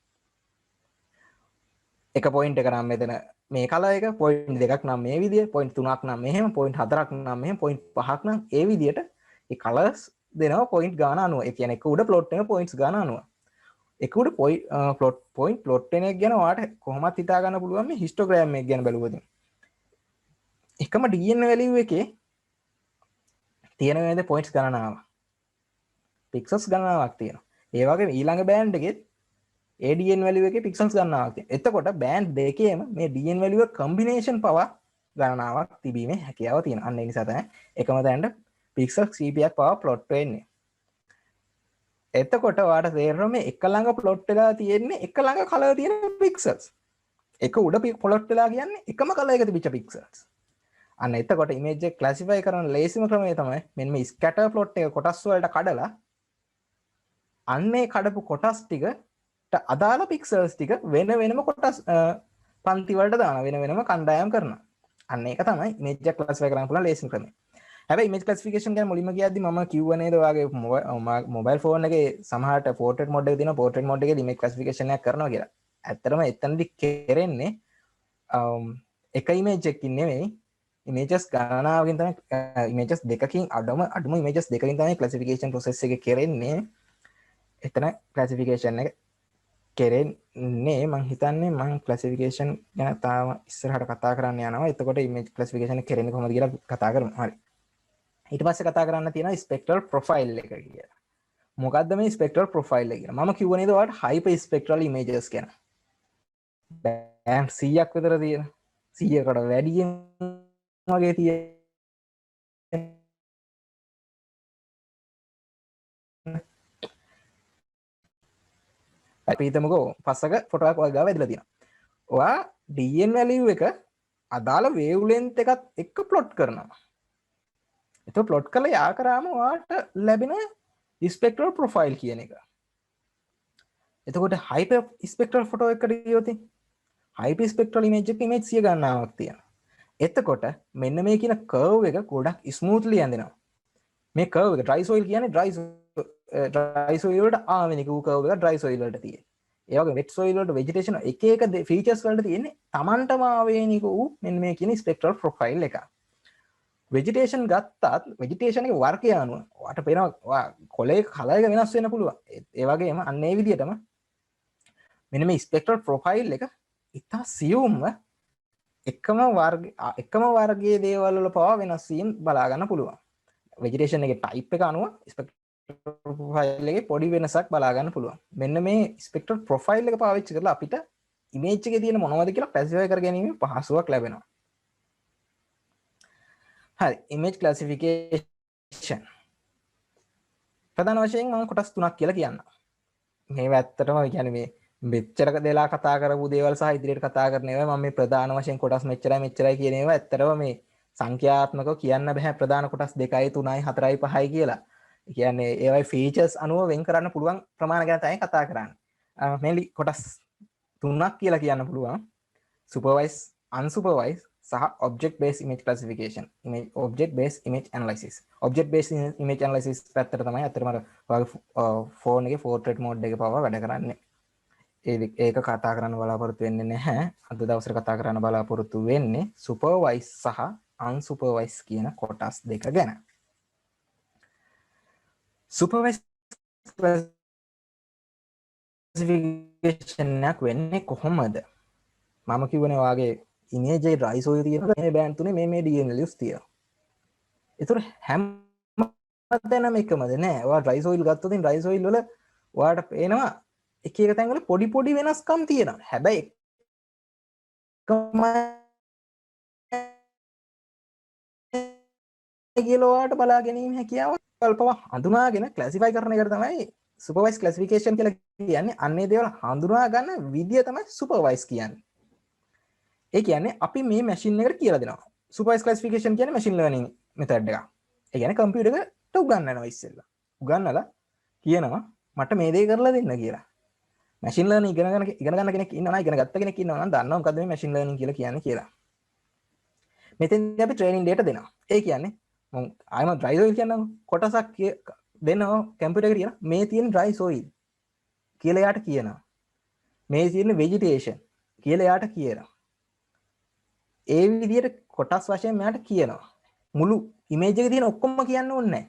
එක පොයින්ට් එක නම් මෙතන මේ කලර් එක, පොයින්ට් දෙකක් නම් මේ විදිය, පොයින්ට් තුනක් නම් මෙහෙම, පොයින්ට් හතරක් නම් මෙහෙම, පොයින්ට් පහක් නම් ඒ විදියට ඒ කලර්ස් දෙනවා පොයින්ට් ගාන අනුව. ඒ කියන්නේ එක උඩ ප්ලොට් වෙන පොයින්ට්ස් ගාන අනුව. එක උඩ පොයින්ට් ප්ලොට් වෙන එක ගැන ඔයාලට කොහොමද හිතා ගන්න පුළුවන් මේ හිස්ටෝග්‍රෑම් එක ගැන බලුවොත්. එකම DN වැලියු එකේ තියෙන වේද පොයින්ට්ස් ගණනාවක්. පික්සල්ස් ගණනාවක් තියෙනවා. ඒ වගේම ඊළඟ බෑන්ඩ් එකෙත් ADN වැලියු එකේ පික්සල්ස් ගණනාවක් තියෙනවා. එතකොට බෑන්ඩ් දෙකේම මේ DN වැලියු එක කම්බිනේෂන් පවර් ගණනාවක් තිබීමේ හැකියාව තියෙනවා. අන්න ඒ නිසා තමයි එකම තැනට පික්සල්ස් කීපයක් පවර් ප්ලොට් වෙන්නේ. එතකොට ඔයාලට තේරෙනවා මේ එක ළඟ ප්ලොට් වෙලා තියෙන්නේ එක ළඟ කලර් තියෙන පික්සල්ස්. එක උඩ ප්ලොට් වෙලා කියන්නේ එකම කලර් එක තිබිච්ච පික්සල්ස්. අන්න එතකොට ඉමේජ් එක ක්ලාසිෆයි කරන ලේසිම ක්‍රමය තමයි මෙන්න මේ ස්කැටර් ප්ලොට් එක කොටස් වලට කඩලා අන්නේ කඩපු කොටස් ටිකට අදාළ පික්සල්ස් ටික වෙන වෙනම කොටස් පන්ති වලට දාන වෙන වෙනම කණ්ඩායම් කරනවා. අන්න ඒක තමයි ඉමේජ් එක ක්ලාසිෆයි කරන්න පුළුවන් ලේසිම ක්‍රමය. හැබැයි ඉමේජ් ක්ලාසිෆිකේෂන් ගැන මුලින්ම කියද්දි මම කිව්ව නේද ඔයාගේ මොබයිල් ෆෝන් එකේ සමහරට පෝර්ට්‍රේට් මෝඩ් එක තියෙනවා. පෝර්ට්‍රේට් මෝඩ් එකේදී ඉමේජ් ක්ලාසිෆිකේෂන් එකක් කරනවා කියලා. ඇත්තටම එතනදි කෙරෙන්නේ එක ඉමේජ් එකකින් නෙමෙයි ඉමේජස් ගණනාවකින් තමයි ඉමේජස් දෙකකින් අඩුම ඉමේජස් දෙකකින් තමයි ක්ලාසිෆිකේෂන් ප්‍රොසෙස් එක කෙරෙන්නේ. එතන ක්ලාසිෆිකේෂන් එක කෙරෙන්නේ මම හිතන්නේ මම ක්ලාසිෆිකේෂන් ගැන තාම ඉස්සරහට කතා කරන්න යනවා. එතකොට ඉමේජ් ක්ලාසිෆිකේෂන් එක කෙරෙන්නේ කොහොමද කියලා කතා කරමු. හරි. ඊට පස්සේ කතා කරන්න තියෙනවා ස්පෙක්ට්‍රල් ප්‍රොෆයිල් එක කියලා. මොකද්ද මේ ස්පෙක්ට්‍රල් ප්‍රොෆයිල් එක කියලා? මම කිව්ව නේද ඔයාලට හයිපර් ස්පෙක්ට්‍රල් ඉමේජස් ගැන. බෑන්ඩ් 100ක් විතර තියෙන 100කට වැඩියෙන් වගේ තියෙන අපි හිතමුකෝ පස්සක ෆොටෝ එකක් ඔය ගාව ඇදලා තියෙනවා. ඔයා DN වැලියු එක අදාළ වේව් ලෙන්ත් එකත් එක්ක ප්ලොට් කරනවා. එතකොට ප්ලොට් කරලා යා කරාම ඔයාට ලැබෙන ස්පෙක්ට්‍රල් ප්‍රොෆයිල් කියන එක. එතකොට හයිපර් ස්පෙක්ට්‍රල් ෆොටෝ එකකට ගියොත් හයිපර් ස්පෙක්ට්‍රල් ඉමේජ් එක ඉමේජ් 100 ගණනාවක් තියෙනවා. එතකොට මෙන්න මේ කියන කර්ව් එක ගොඩක් ස්මූත්ලි ඇඳෙනවා. මේ කර්ව් එක ඩ්‍රයි සොයිල් කියන්නේ ඩ්‍රයි සොයිල් වලට ආවෙනික වූ කර්ව් එක ඩ්‍රයි සොයිල් වලට තියෙන්නේ. ඒ වගේ වෙට් සොයිල් වලට ভেජිටේෂන් එක එක ෆීචර්ස් වලට තියෙන්නේ Tamanටම ආවේනික වූ මෙන්න මේ කියන ස්පෙක්ට්‍රල් ප්‍රොෆයිල් එක. vegetation ගත්තත් vegetation එකේ වර්ගය අනුව ඔයාට පේනවා කොළේ කලර් එක වෙනස් වෙන්න පුළුවන්. ඒ වගේම අන්න ඒ විදිහටම මෙන්න මේ ස්පෙක්ට්‍රල් ප්‍රොෆයිල් එක ඉතා සියුම්ව එකම වර්ගයේ දේවල් වල පවා වෙනස් වීම බලා ගන්න පුළුවන්. vegetation එකේ type එක අනුව ස්පෙක්ට්‍රල් ප්‍රොෆයිල් එකේ පොඩි වෙනසක් බලා ගන්න පුළුවන්. මෙන්න මේ ස්පෙක්ට්‍රල් ප්‍රොෆයිල් එක පාවිච්චි කරලා අපිට ඉමේජ් එකේ තියෙන මොනවද කියලා ක්ලාසිෆයි කර ගැනීම පහසුවක් ලැබෙනවා. හරි, image classification ප්‍රධාන වශයෙන් මම කොටස් තුනක් කියලා කියන්නම්. මේවා ඇත්තටම කියන්නේ මේ මෙච්චර දෙලා කතා කරපු දේවල් සහ ඉදිරියට කතා කරන ඒවා මම මේ ප්‍රධාන වශයෙන් කොටස් මෙච්චරයි කියන ඒවා ඇත්තටම මේ සංඛ්‍යාත්මකව කියන්න බෑ ප්‍රධාන කොටස් 2යි 3යි 4යි 5යි කියලා. ඒ කියන්නේ ඒවයි ෆීචර්ස් අනුව වෙන් කරන්න පුළුවන් ප්‍රමාණ ගැන තමයි කතා කරන්නේ. මේලි කොටස් තුනක් කියලා කියන්න පුළුවන්. supervised, unsupervised සහ object based image classification, object based image analysis. object based image analysis පැත්තට තමයි අතරම ඔයාගේ ෆෝන් එකේ portrait mode එක පවා වැඩ කරන්නේ. ඒක කතා කරන්න බලාපොරොත්තු වෙන්නේ නැහැ. අද දවසේ කතා කරන්න බලාපොරොත්තු වෙන්නේ supervised සහ unsupervised කියන කොටස් දෙක ගැන. supervised classification එක වෙන්නේ කොහොමද? මම කියවනේ වාගේ image එකේ rise තියෙනවා මේ බෑන්ඩ් තුනේ මේ DNA values තියෙනවා. ඒතර හැම තැනම එකමද නෑ. ඔයා rise oil ගත්තොත් rise oil වල ඔයාට පේනවා එක එක තැන්වල පොඩි පොඩි වෙනස්කම් තියෙනවා. හැබැයි කියලා ඔයාට බලා ගැනීම හැකියාව කල්පව හඳුනාගෙන ක්ලාසිෆයි කරන එකට තමයි supervised classification කියලා කියන්නේ. අන්නේ දේවල් හඳුනා ගන්න විදිය තමයි supervised කියන්නේ. ඒ කියන්නේ අපි මේ මැෂින් එකට කියලා දෙනවා. supervised classification කියන්නේ machine learning method එකක්. ඒ කියන්නේ කම්පියුටර් එකට උගන්වනවා ඉස්සෙල්ලා. උගන්වලා කියනවා මට මේ දේ කරලා දෙන්න කියලා. machine learning ඉගෙන ගන්න කෙනෙක් ඉන්නවා නම් ඉගෙන ගත්ත කෙනෙක් ඉන්නවා නම් දන්නවා මොකද්ද මේ machine learning කියලා කියන්නේ කියලා. මෙතෙන්දී අපි training data දෙනවා. ඒ කියන්නේ මම ආයම dry soil කියනවා කොටසක් දෙනවා කම්පියුටර් එකට කියන මේ තියෙන dry soil කියලා යාට කියනවා. මේ තියෙන vegetation කියලා යාට කියනවා. ඒ විදිහට කොටස් වශයෙන් මෙයාට කියනවා. මුළු ඉමේජ් එකේ තියෙන ඔක්කොම කියන්න ඕනේ නැහැ.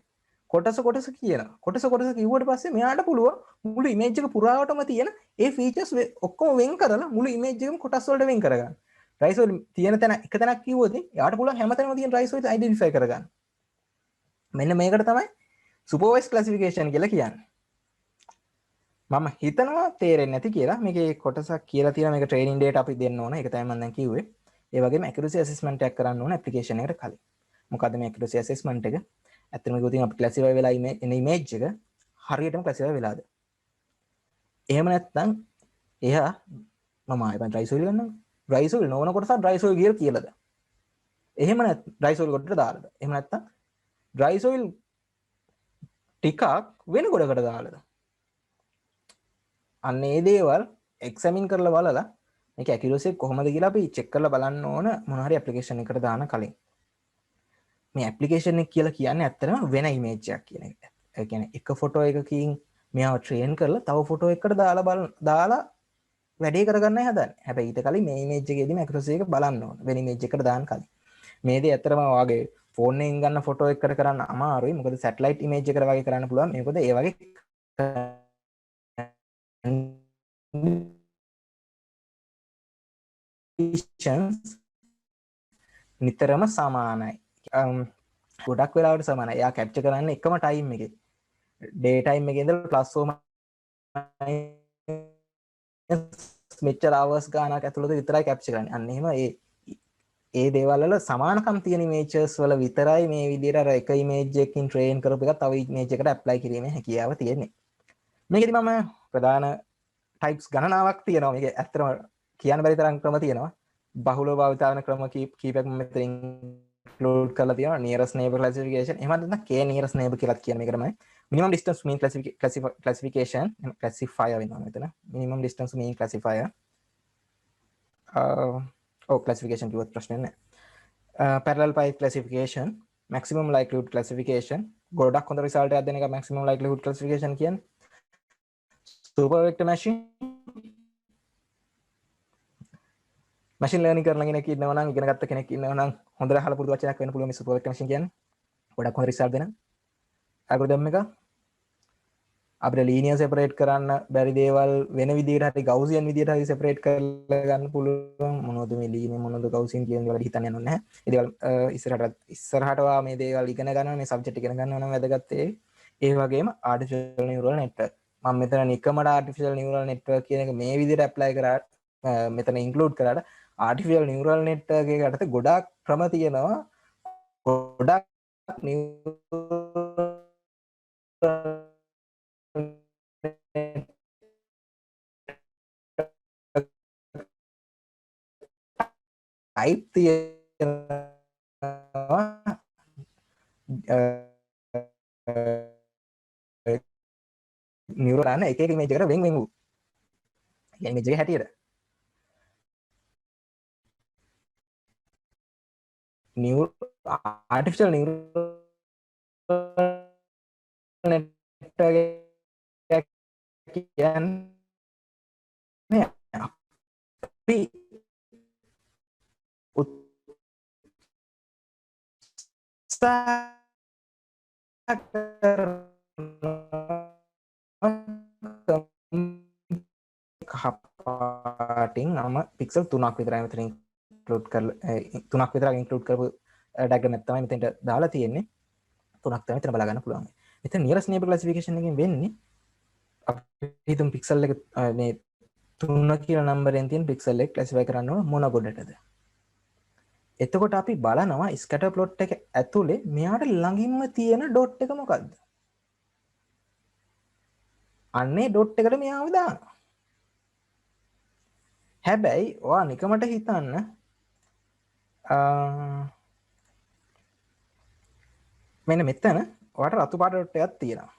කොටස කියනවා. කොටස කිව්වට පස්සේ මෙයාට පුළුවන් මුළු ඉමේජ් එක පුරාවටම තියෙන ඒ ෆීචර්ස් ඔක්කොම වෙන් කරලා මුළු ඉමේජ් එකම කොටස් වලට වෙන් කරගන්න. rise oil තියෙන තැන එක තැනක් කිව්වොත් එයාට පුළුවන් හැමතැනම තියෙන rise oil identify කරගන්න. මෙන්න මේකට තමයි supervised classification කියලා කියන්නේ. මම හිතනවා තේරෙන්නේ නැති කියලා. මේකේ කොටසක් කියලා තියෙනවා මේක training data අපි දෙන්න ඕන. ඒක තමයි මම දැන් කිව්වේ. ඒ වගේම accuracy assessment එකක් කරන්න ඕන application එකට කලින්. මොකද්ද මේ accuracy assessment එක? ඇත්තටම කිව්වොත් අපි classify වෙලා ඉන්න image එක හරියටම classify වෙලාද? එහෙම නැත්නම් එයා මම ආයෙත් dry soil ගන්නවා. dry soil නොවන කොටස dry soil කියලාද? එහෙම නැත්නම් dry soil කොටට දාලාද? එහෙම නැත්නම් dry soil ටිකක් වෙන කොටකට දාලාද? අන්න ඒ දේවල් examine කරලා බලලා මේක accuracy කොහොමද කියලා අපි check කරලා බලන්න ඕන මොන හරි application එකකට දාන කලින්. මේ application එක කියලා කියන්නේ ඇත්තටම වෙන image එකක් කියන එක. ඒ කියන්නේ එක photo එකකින් මෙයාව train කරලා තව photo එකකට දාලා වැඩේ කරගන්නයි හදන්නේ. හැබැයි ඊට කලින් මේ image එකේදීම accuracy එක බලන්න ඕන. වෙන image එකකට දාන්න කලින්. මේ දේ ඇත්තටම ඔයාගේ ෆෝන් එකෙන් ගන්න ෆොටෝ එකකට කරන්න අමාරුයි. මොකද සැටලයිට් ඉමේජ් එකකට වගේ කරන්න පුළුවන්. මේකද ඒ වගේ නිතරම සමානයි. ගොඩක් වෙලාවට සමානයි. එයා කැප්චර් කරන්නේ එකම ටයිම් එකේ. ඩේ ටයිම් එකේ ඉඳලා ප්ලස් ඕ මෙච්චර hours ගානක් ඇතුළත විතරයි කැප්චර් කරන්නේ. අන්න එහෙම ඒ දේවල් වල සමානකම් තියෙන images වල විතරයි මේ විදිහට අර එක image එකකින් train කරපු එක තව image එකකට apply කිරීමේ හැකියාව තියෙන්නේ. මේකෙදි මම ප්‍රධාන types ගණනාවක් තියෙනවා. මේක ඇත්තටම කියන්න බැරි තරම් ක්‍රම තියෙනවා. බහුලව භාවිත කරන ක්‍රම කීපයක් මම මෙතන include කරලා තියෙනවා. nearest neighbor classification. එහෙම නැත්නම් k nearest neighbor කියලා කියන මේක තමයි. minimum distance mean classification classifier වෙනවා මෙතන. minimum distance mean classifier. classification කිව්වත් ප්‍රශ්නයක් නැහැ. parallel pipe classification, maximum likelihood classification. ගොඩක් හොඳ result එකක් දෙන එක maximum likelihood classification කියන්නේ. super vector machine, machine learning කරන කෙනෙක් ඉන්නවා නම් ඉගෙන ගත්ත කෙනෙක් ඉන්නවා නම් හොඳට අහලා පුරුදු වචනයක් වෙන්න පුළුවන් මේ සුපර් වෙක්ටර් මැෂින් කියන්නේ. ගොඩක් හොඳ රිසල්ට් දෙන ඇල්ගොරිතම් එක. අපිට ලීනියර් සෙපරේට් කරන්න බැරි දේවල් වෙන විදිහට හරි ගවුසියන් විදිහට හරි සෙපරේට් කරලා ගන්න පුළුවන්. මොනවද මේ ලීනියර් මොනවද ගවුසියන් කියන දේවල් හිතන්න යන්න නැහැ. ඒ දේවල් ඉස්සරහට මේ දේවල් ඉගෙන ගන්නවා මේ සබ්ජෙක්ට් ඉගෙන ගන්නවා නම් වැදගත් ඒ වගේම ආටිෆිෂල් නියුරල් නෙට්වර්ක්. මම මෙතන නිකමඩ ආටිෆිෂල් නියුරල් නෙට්වර්ක් කියන එක මේ විදිහට ඇප්ලයි කරා මෙතන ඉන්ක්ලූඩ් කරාට ආටිෆිෂල් නියුරල් නෙට්වර්ක් එක යටතේ ගොඩාක් ක්‍රම තියෙනවා. ගොඩාක් ටයිප් තියෙනවා නියුරල් එක එක ඉමේජ් එකට වෙන් වෙන් වූ ඉමේජ් එක හැටියට ආටිෆිෂල් නියුරල් නෙට්වර්ක් කියන්නේ අපි කහපාටින් නම පික්සල් 3ක් විතරයි මෙතන ඉන්ක්ලූඩ් කරලා 3ක් විතර ඉන්ක්ලූඩ් කරපු ඩයග්‍රෑම් එක තමයි මෙතෙන්ට දාලා තියෙන්නේ. 3ක් තමයි මෙතන බලා ගන්න පුළුවන්. මෙතන නියරස්ට් නේබර් ක්ලාසිෆිකේෂන් එකෙන් වෙන්නේ අපි හිතමු පික්සල් එක මේ 3 කියලා නම්බරෙන් තියෙන පික්සල් එක ක්ලාසිෆයි කරන්න ඕන මොන ගොඩටද. එතකොට අපි බලනවා ස්කැටර් ප්ලොට් එක ඇතුලේ මෙයාට ළඟින්ම තියෙන ඩොට් එක මොකද්ද? අන්නේ ඩොට් එකට මෙයාව දානවා. හැබැයි ඔයා නිකමට හිතන්න මෙන්න මෙතන ඔයාට රතු පාට ඩොට් එකක් තියෙනවා.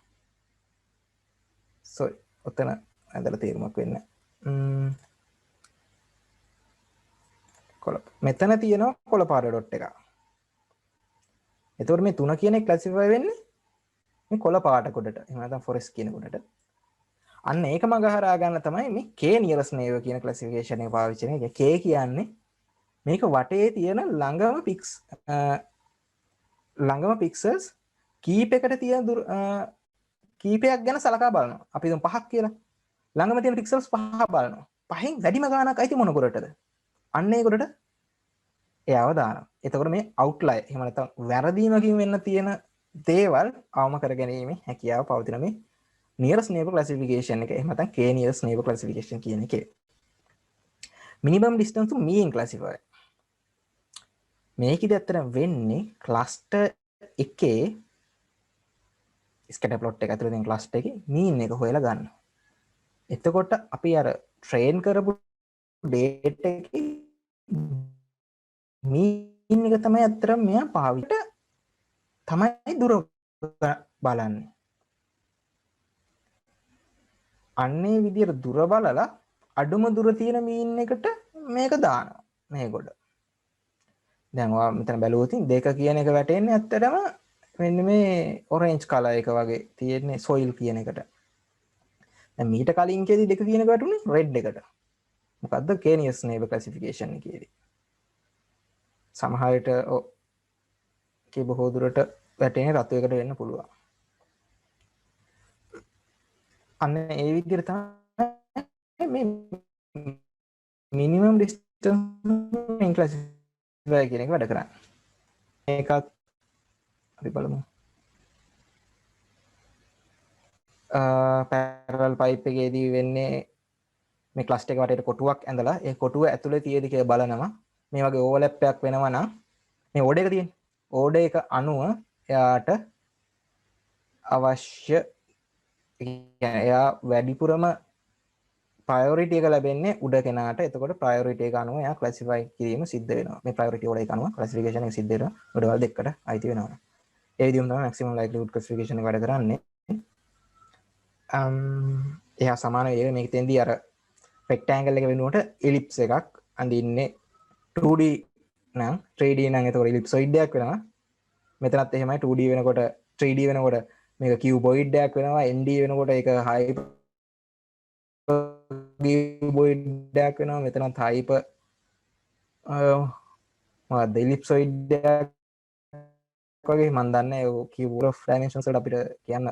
සෝරි ඔතන ඇදලා තේරුමක් වෙන්නේ මෙතන තියෙනවා කොළ පාට ඩොට් එකක්. එතකොට මේ 3 කියන එක ක්ලාසිෆයි වෙන්නේ මේ කොළ පාට කොටට. එහෙම නැත්නම් ෆොරෙස්ට් කියන කොටට. අන්න ඒක මග හරහා ගන්න තමයි මේ K නියරස් නේව කියන ක්ලාසිෆිකේෂන් එක පාවිච්චි කරන්නේ. K කියන්නේ මේක වටේ තියෙන ළඟම පික්සල්ස් කීපයකට තියෙන කීපයක් ගැන සලකා බලනවා. අපි හිතමු 5ක් කියලා. ළඟම තියෙන පික්සල්ස් 5 බලනවා. 5න් වැඩිම ගාණක් අයිති මොන කොටටද? අන්න ඒ කොටට එයාව දානවා. එතකොට මේ අවුට්ලයර් එහෙම නැත්නම් වැරදීමකින් වෙන්න තියෙන දේවල් අවම කර ගැනීමේ හැකියාව පවතින මේ නියරස්ට් නේබර් ක්ලාසිෆිකේෂන් එක. එහෙම නැත්නම් K නියරස්ට් නේබර් ක්ලාසිෆිකේෂන් කියන එකේ. මිනිමම් ඩිස්ටන්ස් ටු මීන් ක්ලාසිෆයර්. මේකෙදි ඇත්තටම වෙන්නේ ක්ලස්ටර් එකේ ස්කැටර් ප්ලොට් එක ඇතුලේ තියෙන ක්ලස්ටර් එකේ මීන් එක හොයලා ගන්නවා. එතකොට අපි අර ට්‍රේන් කරපු ඩේටා එකේ මීන් එක තමයි ඇත්තටම මෙයා පාවිච්චි තමයි දුර බලන්නේ. අන්නේ විදියට දුර බලලා අඩුම දුර තියෙන මීන් එකට මේක දානවා මේ කොට. දැන් ඔයා මෙතන බැලුවොත් 2 කියන එක වැටෙන්නේ ඇත්තටම මෙන්න මේ ඔරෙන්ජ් කලර් එක වගේ තියෙන්නේ සොයිල් කියන එකට. දැන් මීට කලින් කේදී 2 කියන එක වැටුනේ රෙඩ් එකට. මොකද්ද K නියරස්ට් නේබර් ක්ලාසිෆිකේෂන් එකේදී. සමහර විට කේ බොහෝ දුරට වැටෙන්නේ රතු එකට වෙන්න පුළුවන්. අන්න ඒ විදිහට තමයි මේ මිනිමම් ඩිස්ටන්ස් ඉන් ක්ලාසිෆයි කියන එක වැඩ කරන්නේ. මේකත් අපි බලමු. පැරලල් පයිප් එකේදී වෙන්නේ මේ ක්ලස්ටර් එක වටේට කොටුවක් ඇඳලා ඒ කොටුව ඇතුලේ තියෙද කියලා බලනවා. මේ වගේ ඕවර්ලැප් එකක් වෙනවා නම් මේ ඕඩ එක තියෙන්නේ. ඕඩ එක අනුව එයාට අවශ්‍ය එයා වැඩිපුරම ප්‍රයොරිටි එක ලැබෙන්නේ උඩ කෙනාට. එතකොට ප්‍රයොරිටි එක අනුව එයා ක්ලාසිෆයි කිරීම සිද්ධ වෙනවා. මේ ප්‍රයොරිටි ඕඩ එක අනුව ක්ලාසිෆිකේෂන් එක සිද්ධ වෙනවා. උඩවල් දෙකකට අයිති වෙනවා. ඒ විදිහම තමයි මැක්සිමම් ලයික්ලිහුඩ් ක්ලාසිෆිකේෂන් එක වැඩ කරන්නේ. එයා සමාන වේග මේක තෙන්දී අර රෙක්ටැන්ගල් එක වෙනුවට එලිප්ස් එකක් අඳින්නේ 2D නම් 3D නම් එතකොට එලිප්සොයිඩ් එකක් වෙනවා. මෙතනත් එහෙමයි 2D වෙනකොට 3D වෙනකොට මේක කියුබොයිඩ් එකක් වෙනවා. ND වෙනකොට ඒක හයිපර් කියුබොයිඩ් එකක් වෙනවා. මෙතනත් හයිපර් මොකක්ද ඉලිප්සොයිඩ් වගේ මන් දන්නේ කිව්වොල් ඔෆ් ඩයිමෙන්ෂන්ස් වලට අපිට කියන්න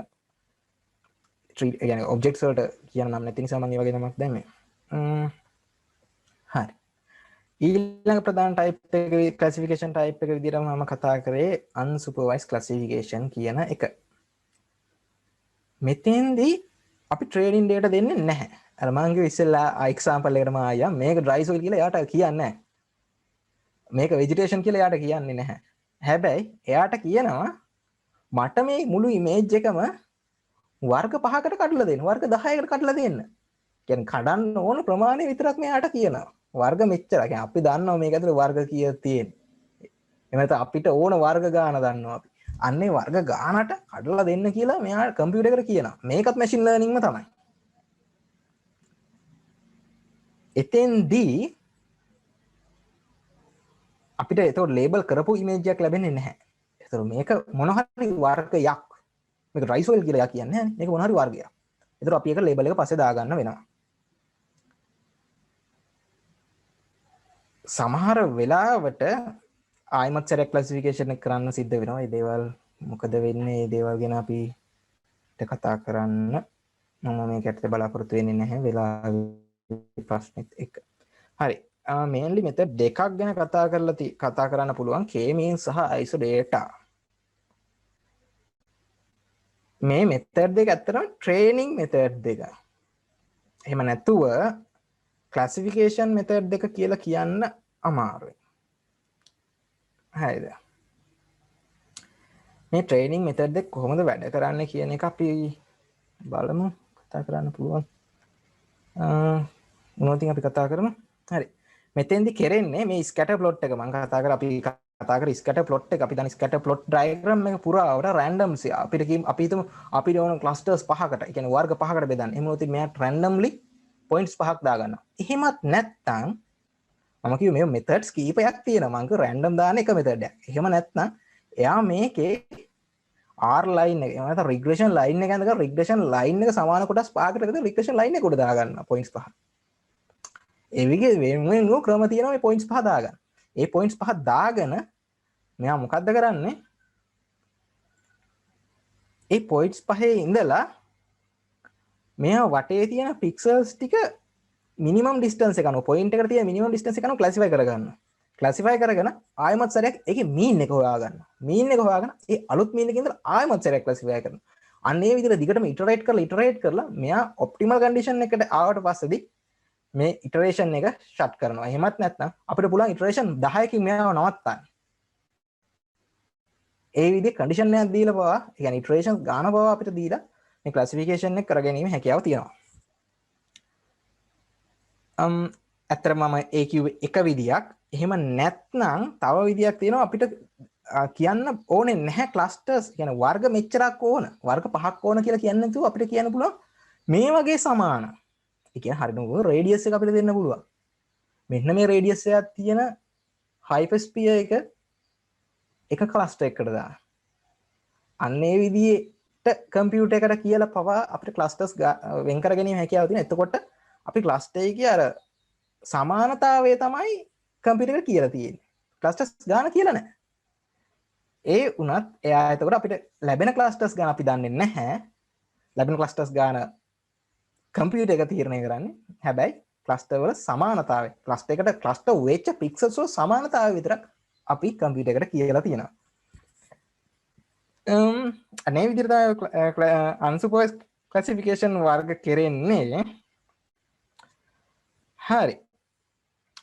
ට්‍රී يعني ඔබ්ජෙක්ට්ස් වලට කියන්න නම් නැති නිසා මම මේ වගේ නමක් දැම්මේ. හරි. ඊළඟ ප්‍රධාන ටයිප් එක ක්ලාසිෆිකේෂන් ටයිප් එක විදිහට මම කතා කරේ අන්සුපර්වයිස් ක්ලාසිෆිකේෂන් කියන එක. මෙතෙන්දී අපි ට්‍රේනින් ඩේටා දෙන්නේ නැහැ. අර මම කිව්ව ඉස්සෙල්ලා එක්සැම්පල් එකකට මම ආයා මේක ඩ්‍රයි සොයිල් කියලා එයාට කියන්නේ නැහැ. මේක වෙජිටේෂන් කියලා එයාට කියන්නේ නැහැ. හැබැයි එයාට කියනවා මට මේ මුළු ඉමේජ් එකම වර්ග 5කට කඩලා දෙන්න. වර්ග 10කට කඩලා දෙන්න. කියන්නේ කඩන්න ඕන ප්‍රමාණය විතරක් මෙයාට කියනවා. වර්ග මෙච්චර. කියන්නේ අපි දන්නවා මේක ඇතුලේ වර්ග කීයක් තියෙන්නේ. එහෙම නැත්නම් අපිට ඕන වර්ග ගාන දන්නවා අපි. අන්නේ වර්ග ගානට කඩලා දෙන්න කියලා මෙයා කම්පියුටර් එකට කියනවා. මේකත් මැෂින් ලර්නින්ග්ම තමයි. එතෙන්දී අපිට ඒතකොට ලේබල් කරපු ඉමේජ් එකක් ලැබෙන්නේ නැහැ. ඒතකොට මේක මොන හරි වර්ගයක්. මේක ඩ්‍රයිසොයිල් කියලා කියන්නේ නැහැ. මේක මොන හරි වර්ගයක්. ඒතකොට අපි ඒක ලේබල් එක පස්සේ දාගන්න වෙනවා. සමහර වෙලාවට ආයිමත් සැරයක් ක්ලාසිෆිකේෂන් එක කරන්න සිද්ධ වෙනවා. මේ දේවල් මොකද වෙන්නේ? මේ දේවල් ගැන අපි කතා කරන්න මම මේක ඇත්තට බලාපොරොත්තු වෙන්නේ නැහැ. වෙලාවේ ප්‍රශ්නෙත් එක්ක. හරි. මේන්ලි මෙතඩ් දෙකක් ගැන කතා කරන්න පුළුවන්. K mean සහ ISO data. මේ මෙතඩ් දෙක ඇත්තටම ට්‍රේනින් මෙතඩ් දෙක. එහෙම නැතුව ක්ලාසිෆිකේෂන් මෙතඩ් දෙක කියලා කියන්න අමාරුයි. හරිද? මේ ට්‍රේනින් මෙතඩ් එක කොහොමද වැඩ කරන්නේ කියන එක අපි බලමු. කතා කරන්න පුළුවන්. මොනවද අපි කතා කරමු. හරි. මෙතෙන්දි කෙරෙන්නේ මේ ස්කැටර් ප්ලොට් එක මම කතා කරා අපි කතා කර ස්කැටර් ප්ලොට් එක අපි දන්න ස්කැටර් ප්ලොට් ඩයග්‍රෑම් එක පුරාවට රැන්ඩම්ස් අපිට අපි හිතමු අපිට ඕන ක්ලස්ටර්ස් 5කට ඒ කියන්නේ වර්ග 5කට බෙදන්න. එහෙම වුණොත් මෙයාට රැන්ඩම්ලි පොයින්ට්ස් 5ක් දාගන්නවා. එහෙමත් නැත්නම් මම කිව්වේ මේ මෙතඩ්ස් කීපයක් තියෙනවා. මම කිව්ව රැන්ඩම් දාන එක මෙතඩ් එකක්. එහෙම නැත්නම් එයා මේකේ R line එක එහෙම නැත්නම් රිග්‍රෙෂන් ලයින් එක ඇඳගෙන රිග්‍රෙෂන් ලයින් එක සමාන කොටස් 5කට එකද රිග්‍රෙෂන් ලයින් එක උඩ දාගන්නවා පොයින්ට්ස් 5. ඒ විදිහේ වෙන ක්‍රම තියෙනවා මේ පොයින්ට්ස් 5 දාගන්න. ඒ පොයින්ට්ස් 5 දාගෙන මෙයා මොකද්ද කරන්නේ? ඒ පොයින්ට්ස් 5 ඉඳලා මෙයා වටේ තියෙන පික්සල්ස් ටික මිනිමම් ඩිස්ටන්ස් එක අනුව පොයින්ට් එකට තියෙන මිනිමම් ඩිස්ටන්ස් එක අනුව ක්ලාසිෆයි කරගන්නවා. ක්ලාසිෆයි කරගෙන ආයෙමත් සැරයක් ඒකේ මීන් එක හොයාගන්නවා. මීන් එක හොයාගෙන ඒ අලුත් මීන් එකේ ඉඳලා ආයෙමත් සැරයක් ක්ලාසිෆයි කරනවා. අන්න ඒ විදිහට දිගටම ඉටරේට් කරලා මෙයා ඔප්ටිමල් කන්ඩිෂන් එකට ආවට පස්සේදී මේ ඉටරේෂන් එක ෂට් කරනවා. එහෙමත් නැත්නම් අපිට පුළුවන් ඉටරේෂන් 10කින් මෙයාව නවත්තන්න. ඒ විදිහේ කන්ඩිෂන් එකක් දීලා පවා, ඒ කියන්නේ ඉටරේෂන්ස් ගාන පවා අපිට දීලා මේ ක්ලාසිෆිකේෂන් එක කරගැනීමේ හැකියාව තියෙනවා. ඇත්තටම මම ඒ කිව්වේ එක විදියක්. එහෙම නැත්නම් තව විදියක් තියෙනවා අපිට කියන්න ඕනේ නැහැ ක්ලස්ටර්ස් කියන්නේ වර්ග මෙච්චරක් ඕන. වර්ග 5ක් ඕන කියලා කියන්නේ නැතුව අපිට කියන්න පුළුවන් මේ වගේ සමාන. ඒ කියන්නේ හරියටම රේඩියස් එක අපිට දෙන්න පුළුවන්. මෙන්න මේ රේඩියස් එකක් තියෙන හයිපර්ස්පියර් එක ක්ලස්ටර් එකකට දාන්න. අන්න ඒ විදිහට කම්පියුටර් එකට කියලා පවා අපිට ක්ලස්ටර්ස් වෙන් කර ගැනීම හැකියාව තියෙනවා. එතකොට අපි ක්ලස්ටර් එකේ අර සමානතාවය තමයි කම්පියුටර් එකට කියලා තියෙන්නේ. ක්ලස්ටර්ස් ගාන කියලා නැහැ. ඒ වුණත් එයා එතකොට අපිට ලැබෙන ක්ලස්ටර්ස් ගාන අපි දන්නේ නැහැ. ලැබෙන ක්ලස්ටර්ස් ගාන කම්පියුටර් එක තීරණය කරන්නේ. හැබැයි ක්ලස්ටර් වල සමානතාවය ක්ලස්ටර් එකට ක්ලස්ටර් වෙච්ච පික්සල්ස් වල සමානතාවය විතරක් අපි කම්පියුටර් එකට කියලා තියෙනවා. අනේ විදිහට තමයි අන්සුපර්වයිස් ක්ලාසිෆිකේෂන් වර්ග කෙරෙන්නේ. හරි.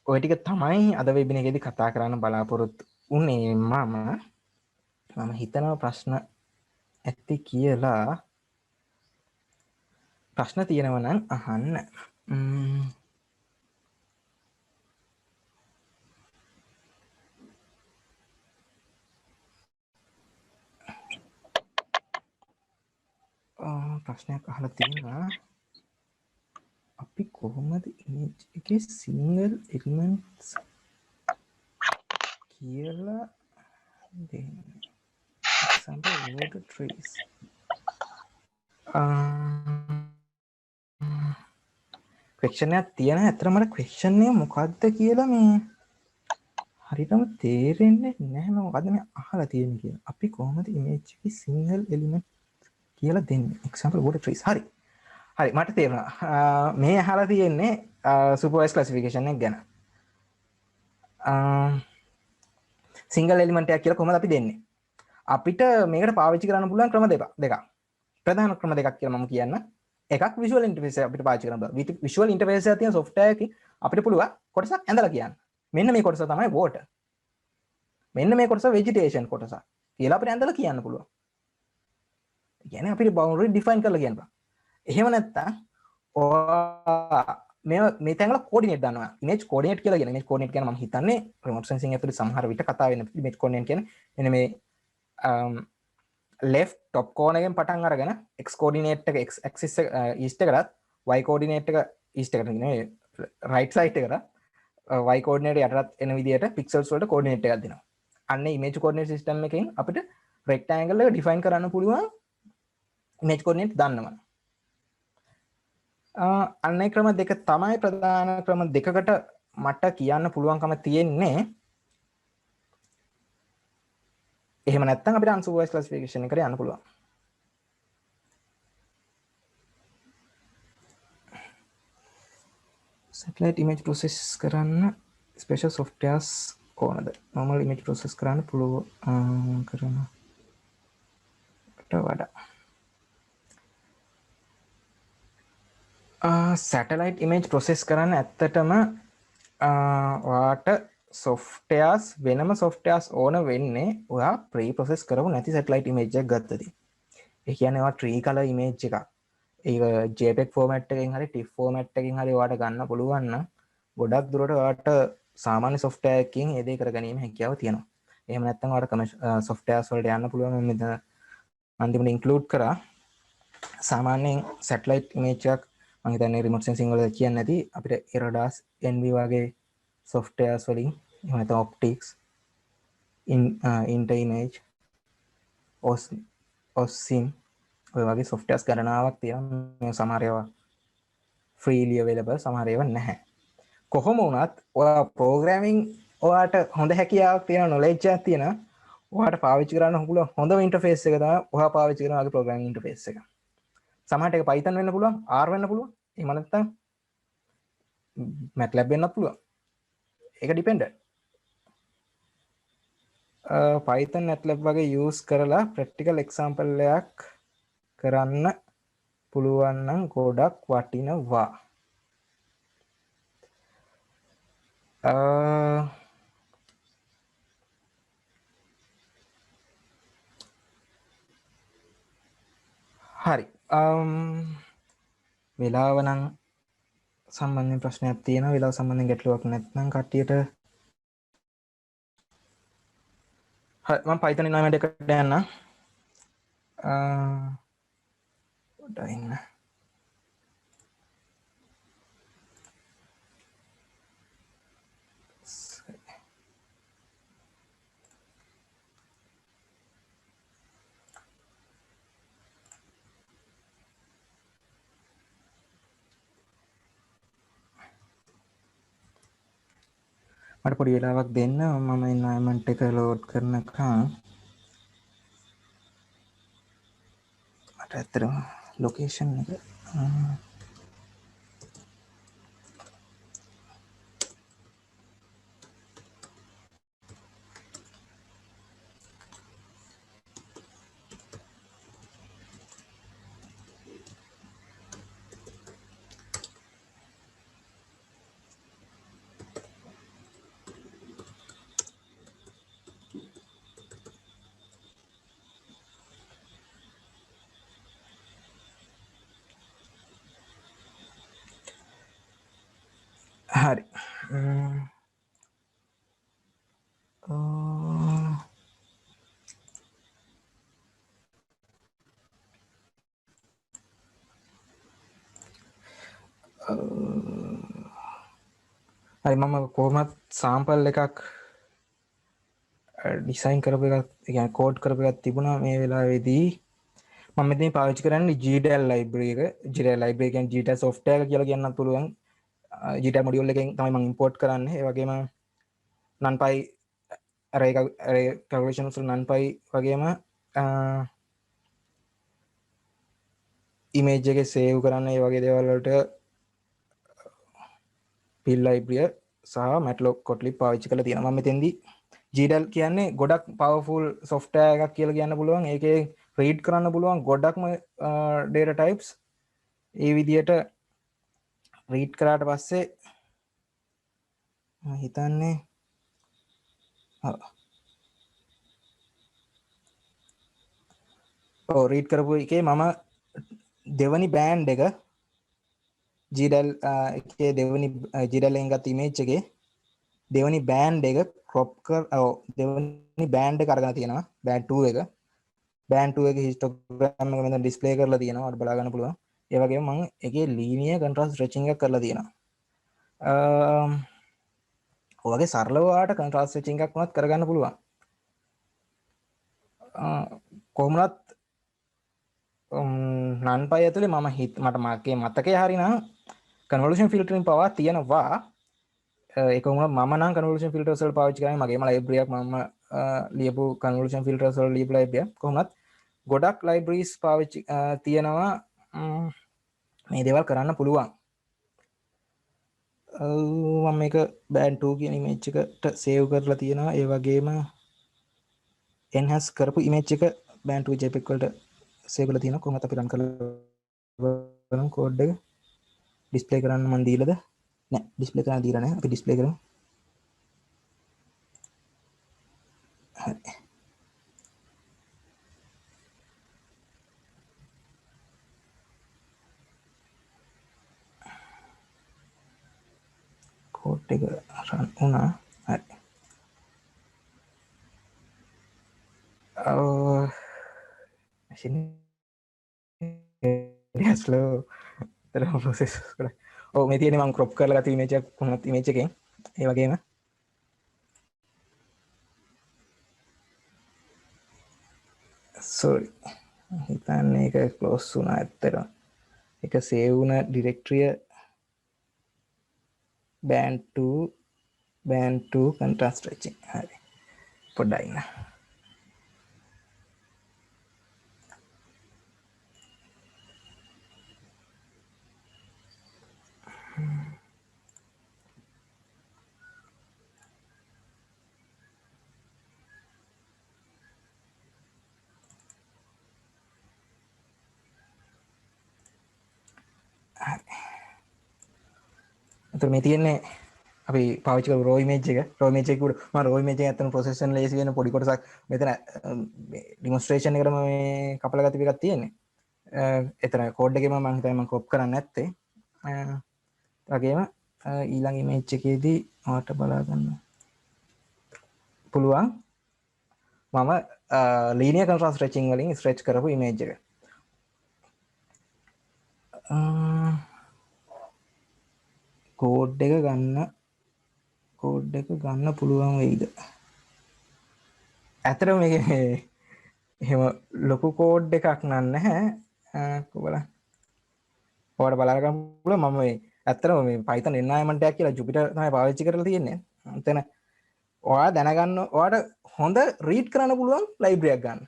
ඔය ටික තමයි අද වෙබිනාර් එකේදී කතා කරන්න බලාපොරොත්තු උනේ මම හිතනවා ප්‍රශ්න ඇති කියලා. ප්‍රශ්න තියෙනවා නම් අහන්න. ප්‍රශ්නයක් අහලා තියෙනවා. අපි කොහොමද ඉමේජ් එකේ සිංගල් එලිමන්ට්ස් කියලා දෙන්නේ? example water trees. question එකක් තියෙනවා. අතන මට question එක මොකද්ද කියලා මේ හරියටම තේරෙන්නේ නැහැ මම මොකද්ද මේ අහලා තියෙන්නේ කියලා. අපි කොහොමද image එකේ single element කියලා දෙන්නේ? example water trees. හරි. හරි මට තේරුණා. මේ අහලා තියෙන්නේ supervised classification එක ගැන. single element එකක් කියලා කොහොමද අපි දෙන්නේ? අපිට මේකට පාවිච්චි කරන්න පුළුවන් ක්‍රම දෙකක්. ප්‍රධාන ක්‍රම දෙකක් කියලා මම කියන්න. එකක් visual interface අපිට පාවිච්චි කරන්න බෑ. visual interface එකක් තියෙන software එකකින් අපිට පුළුවන් කොටසක් ඇඳලා කියන්න. මෙන්න මේ කොටස තමයි water. මෙන්න මේ කොටස vegetation කොටස කියලා අපිට ඇඳලා කියන්න පුළුවන්. ඒ කියන්නේ අපිට boundary define කරලා කියන්න පුළුවන්. එහෙම නැත්නම් මේ තැන්වල coordinate දානවා. image coordinate කියලා කියන. image coordinate කියන්නේ මම හිතන්නේ remote sensing ඇතුලේ සමහර විට කතා වෙන image coordinate කියන්නේ මෙන්න මේ left top corner එකෙන් පටන් අරගෙන x coordinate එක x axis එක east එකටත් y coordinate එක east එකට නෙමෙයි right side එකට y coordinate යටටත් එන විදිහට pixels වලට coordinate එකක් දෙනවා. අන්න image coordinate system එකෙන් අපිට rectangle එක define කරන්න පුළුවන් image coordinate දන්නවනේ. අන්නේ ක්‍රම දෙක තමයි ප්‍රධාන ක්‍රම දෙකකට මට කියන්න පුළුවන්කම තියෙන්නේ. එහෙම නැත්නම් අපිට unsupervised classification එකට යන්න පුළුවන්. satellite image process කරන්න special softwares කොහොමද? normal image process කරන්න පුළුවන් කරනකට වඩා. satellite image process කරන්න ඇත්තටම ඔයාට softwares වෙනම softwares ඕන වෙන්නේ ඔයා pre-process කරපු නැති satellite image එකක් ගත්තදී. ඒ කියන්නේ ඔයා tree color image එකක් ඒක JPEG format එකකින් හරි TIFF format එකකින් හරි ඔයාට ගන්න පුළුවන් නම් ගොඩක් දුරට ඔයාට සාමාන්‍ය software එකකින් ඒ දේ කරගැනීම හැකියාව තියෙනවා. එහෙම නැත්නම් ඔයාට softwares වලට යන්න පුළුවන්. මම මෙතන අන්තිමට include කරා සාමාන්‍යයෙන් satellite image එකක් මම හිතන්නේ remote sensing වල කියන්නේ නැති අපිට ERDAS NV වගේ softwares වලින් එහෙම නැත්නම් optics inter image OSIM ඔය වගේ softwares ගණනාවක් තියෙනවා. මේ සමහර ඒවා freely available සමහර ඒවා නැහැ. කොහොම වුණත් ඔයා programming ඔයාට හොඳ හැකියාවක් තියෙනවා knowledge එකක් තියෙනවා ඔයාට පාවිච්චි කරන්න පුළුවන් හොඳම interface එක තමයි ඔයා පාවිච්චි කරන වගේ programming interface එක. සමහරට ඒක Python වෙන්න පුළුවන් R වෙන්න පුළුවන් එහෙම නැත්නම් MATLAB වෙන්නත් පුළුවන්. ඒක dependent. Python MATLAB වගේ use කරලා practical example එකක් කරන්න පුළුවන් නම් ගොඩක් වටිනවා. හරි. වෙලාව නම් සම්බන්ධයෙන් ප්‍රශ්නයක් තියෙනවා. වෙලාව සම්බන්ධයෙන් ගැටලුවක් නැත්නම් කට්ටියට හරි මම Python environment එකට යන්න. පොඩ්ඩක් ඉන්න. මට පොඩි වෙලාවක් දෙන්න මම environment එක load කරනකම් මට ඇත්තටම location එක හරි. හරි මම කොහොමත් සාම්පල් එකක් ඩිසයින් කරපු එකක් يعني කෝඩ් කරපු එකක් තිබුණා මේ වෙලාවේදී මම මෙතන පාවිච්චි කරන්නේ GDAL library එක. GDAL library කියන්නේ GDAL software එක කියලා කියන්නත් පුළුවන්. GDAL module එකෙන් තමයි මම import කරන්නේ. ඒ වගේම NumPy අර කැල්කුලේෂන් වල numpy වගේම ඉමේජ් එක සේව් කරන්න ඒ වගේ දේවල් වලට පිල් ලයිබ්‍රරිය සහ මැට්ලොක් කොට්ලිප් පාවිච්චි කරලා තියෙනවා. මම මෙතෙන්දී GDAL කියන්නේ ගොඩක් පවර්ෆුල් software එකක් කියලා කියන්න පුළුවන්. ඒකේ රීඩ් කරන්න පුළුවන් ගොඩක්ම data types. ඒ විදිහට රීඩ් කරාට පස්සේ මම හිතන්නේ ඔව් රීඩ් කරපු එකේ මම දෙවනි බෑන්ඩ් එක GDAL එකේ දෙවනි GDAL එකෙන් ගත්ත ඉමේජ් එකේ දෙවනි බෑන්ඩ් එක ක්‍රොප් කර දෙවනි බෑන්ඩ් එක අරගෙන තියෙනවා බෑන්ඩ් 2 එක බෑන්ඩ් 2 එකේ හිස්ටෝග්‍රෑම් එක මෙතන ඩිස්ප්ලේ කරලා තියෙනවා ඔයාලට බලා ගන්න පුළුවන් ඒ වගේම මම එකේ ලීනියර් කන්ට්‍රාස්ට් ස්ට්‍රෙචින් එකක් කරලා තියෙනවා ඔයගේ සරලව ඔයාලට කන්ට්‍රාස්ට් ස්ට්‍රෙචින් එකක් වුණත් කරගන්න පුළුවන් කොහොමවත් numpy ඇතුලේ මම මට මාකේ මතකේ හරිනම් කන්වොලුෂන් ෆිල්ටරින් පවා තියෙනවා ඒක වුණා මම නම් කන්වොලුෂන් ෆිල්ටර්ස් වල පාවිච්චි කරන්නේ මගේම ලයිබ්‍රරියක් මම ලියපු කන්වොලුෂන් ෆිල්ටර්ස් වල ලියපු ලයිබ්‍රරියක් කොහොමත් ගොඩක් ලයිබ්‍රරීස් පාවිච්චි තියෙනවා මේ දේවල් කරන්න පුළුවන් මම මේක බෑන්ඩ් 2 කියන ඉමේජ් එකට සේව් කරලා තියෙනවා ඒ වගේම enhance කරපු ඉමේජ් එක බෑන්ඩ් 2 jpeg වලට සේව් කරලා තියෙනවා කොහොමද අපි රන් කරලා කෝඩ් එක ඩිස්ප්ලේ කරන්න මන් දීලාද නෑ ඩිස්ප්ලේ කරන්න දීලා නෑ අපි ඩිස්ප්ලේ කරමු හරි කෝඩ් එක රන් වුණා හරි machine slow terus proses කරා ඔව් මේ තියෙන්නේ මම crop කරලා ගත්ත image එකක් කොහොමද image එකෙන් ඒ වගේම sorry හිතන්නේ ඒක close වුණා ඇත්තටම ඒක save වුණ directory band 2 contrast stretching හරි පොඩ්ඩක් ඉන්න එතකොට මේ තියෙන්නේ අපි පාවිච්චි කරපු raw image එක raw image එක උඩ මම raw image එක ඇත්තටම procession ලේසි වෙන පොඩි කොටසක් මෙතන demonstration එකට මම මේ කපලා ගත්ත එකක් තියෙන්නේ එතන කෝඩ් එකේම මම හිතන්නේ මම crop කරන්නේ නැත්තේ වගේම ඊළඟ image එකේදී ඔයාලට බලා ගන්න පුළුවන් මම linear contrast stretching වලින් stretch කරපු image එක කෝඩ් එක ගන්න පුළුවන් වෙයිද ඇත්තටම මේක එහෙම ලොකු කෝඩ් එකක් නැහැ කොහොමද ඔයාලට බලා ගන්න පුළුවන් මම මේ ඇත්තටම මේ Python environment එකක් කියලා Jupyter තමයි පාවිච්චි කරලා තියෙන්නේ එතන ඔයා දැනගන්න ඔයාට හොඳ රීඩ් කරන්න පුළුවන් ලයිබ්‍රරි එකක් ගන්න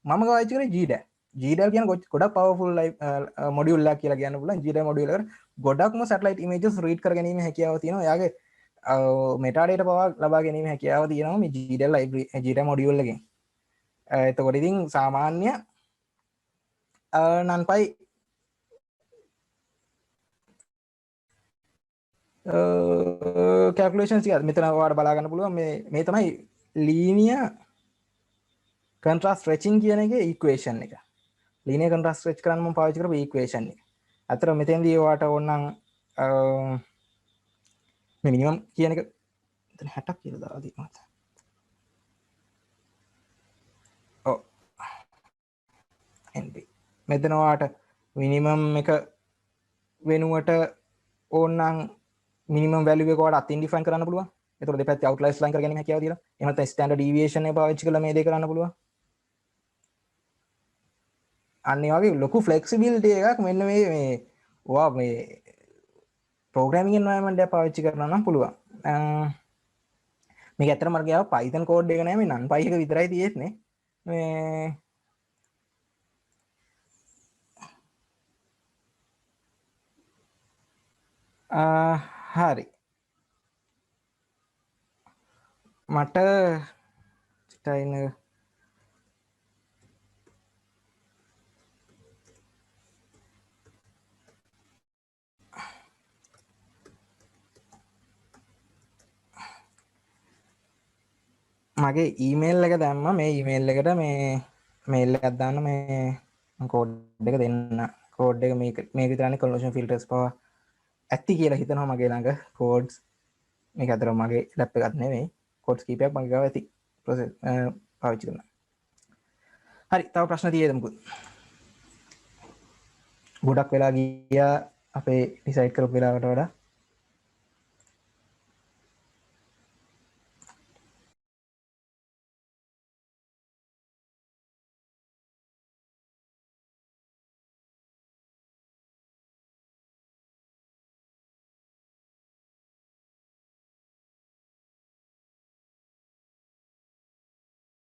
මම පාවිච්චි කරේ GDAL GDAL කියන ගොඩක් පවර්ෆුල් මොඩියුල් එකක් කියලා කියන්න පුළුවන් GDAL මොඩියුල් එකට ගොඩක්ම සැටලයිට් ඉමේජස් රීඩ් කර ගැනීම හැකියාව තියෙනවා එයාගේ මෙටාඩේටා පවා ලබා ගැනීම හැකියාව තියෙනවා මේ GDAL ලයිබ්‍රරි GDAL මොඩියුල් එකෙන් එතකොට ඉතින් සාමාන්‍ය numpy calculations ටික මෙතන ඔයාලට බලා ගන්න පුළුවන් මේ තමයි linear contrast stretching කියන එකේ equation එක linear contrast stretch කරන්න මම පාවිච්චි කරපු equation එක අතර මෙතෙන්දී ඔයාලට ඕනනම් මේ minimum කියන එක මෙතන 60ක් කියලා දාලා තියෙනවා ඔව් NB මෙතන ඔයාලට minimum එක වෙනුවට ඕනනම් minimum value එක ඔයාලට අතින් define කරන්න පුළුවන්. එතකොට දෙපැත්තේ outliers line කරගැනීම හැකියාව තියෙනවා. එහෙම නැත්නම් standard deviation එක පාවිච්චි කරලා මේ දේ කරන්න පුළුවන්. අන්න ඒ වගේ ලොකු flexibility එකක් මෙන්න මේ ඔයා මේ programming environment එක පාවිච්චි කරනවා නම් පුළුවන්. මේක ඇත්තටම මට ගියාව Python code එක නෑ මේ NumPy එක විතරයි තියෙන්නේ මේ හරි මට ස්ටයින් මගේ ඊමේල් එක දැම්ම මේ ඊමේල් එකට මේ මේල් එකක් දාන්න මේ කෝඩ් එක දෙන්න කෝඩ් එක මේක විතරනේ කොලොෂන් ෆිල්ටර්ස් පවා ඇති කියලා හිතනවා මගේ ළඟ කෝඩ්ස් මේක අතර මගේ ලැප් එකක් නෙවෙයි කෝඩ්ස් කීපයක් මගේ ගාව ඇති ප්‍රොසෙස් පාවිච්චි කරනවා හරි තව ප්‍රශ්න තියෙද මොකද ගොඩක් වෙලා ගියා අපේ ඩිසයිඩ් කරපු වෙලාවට වඩා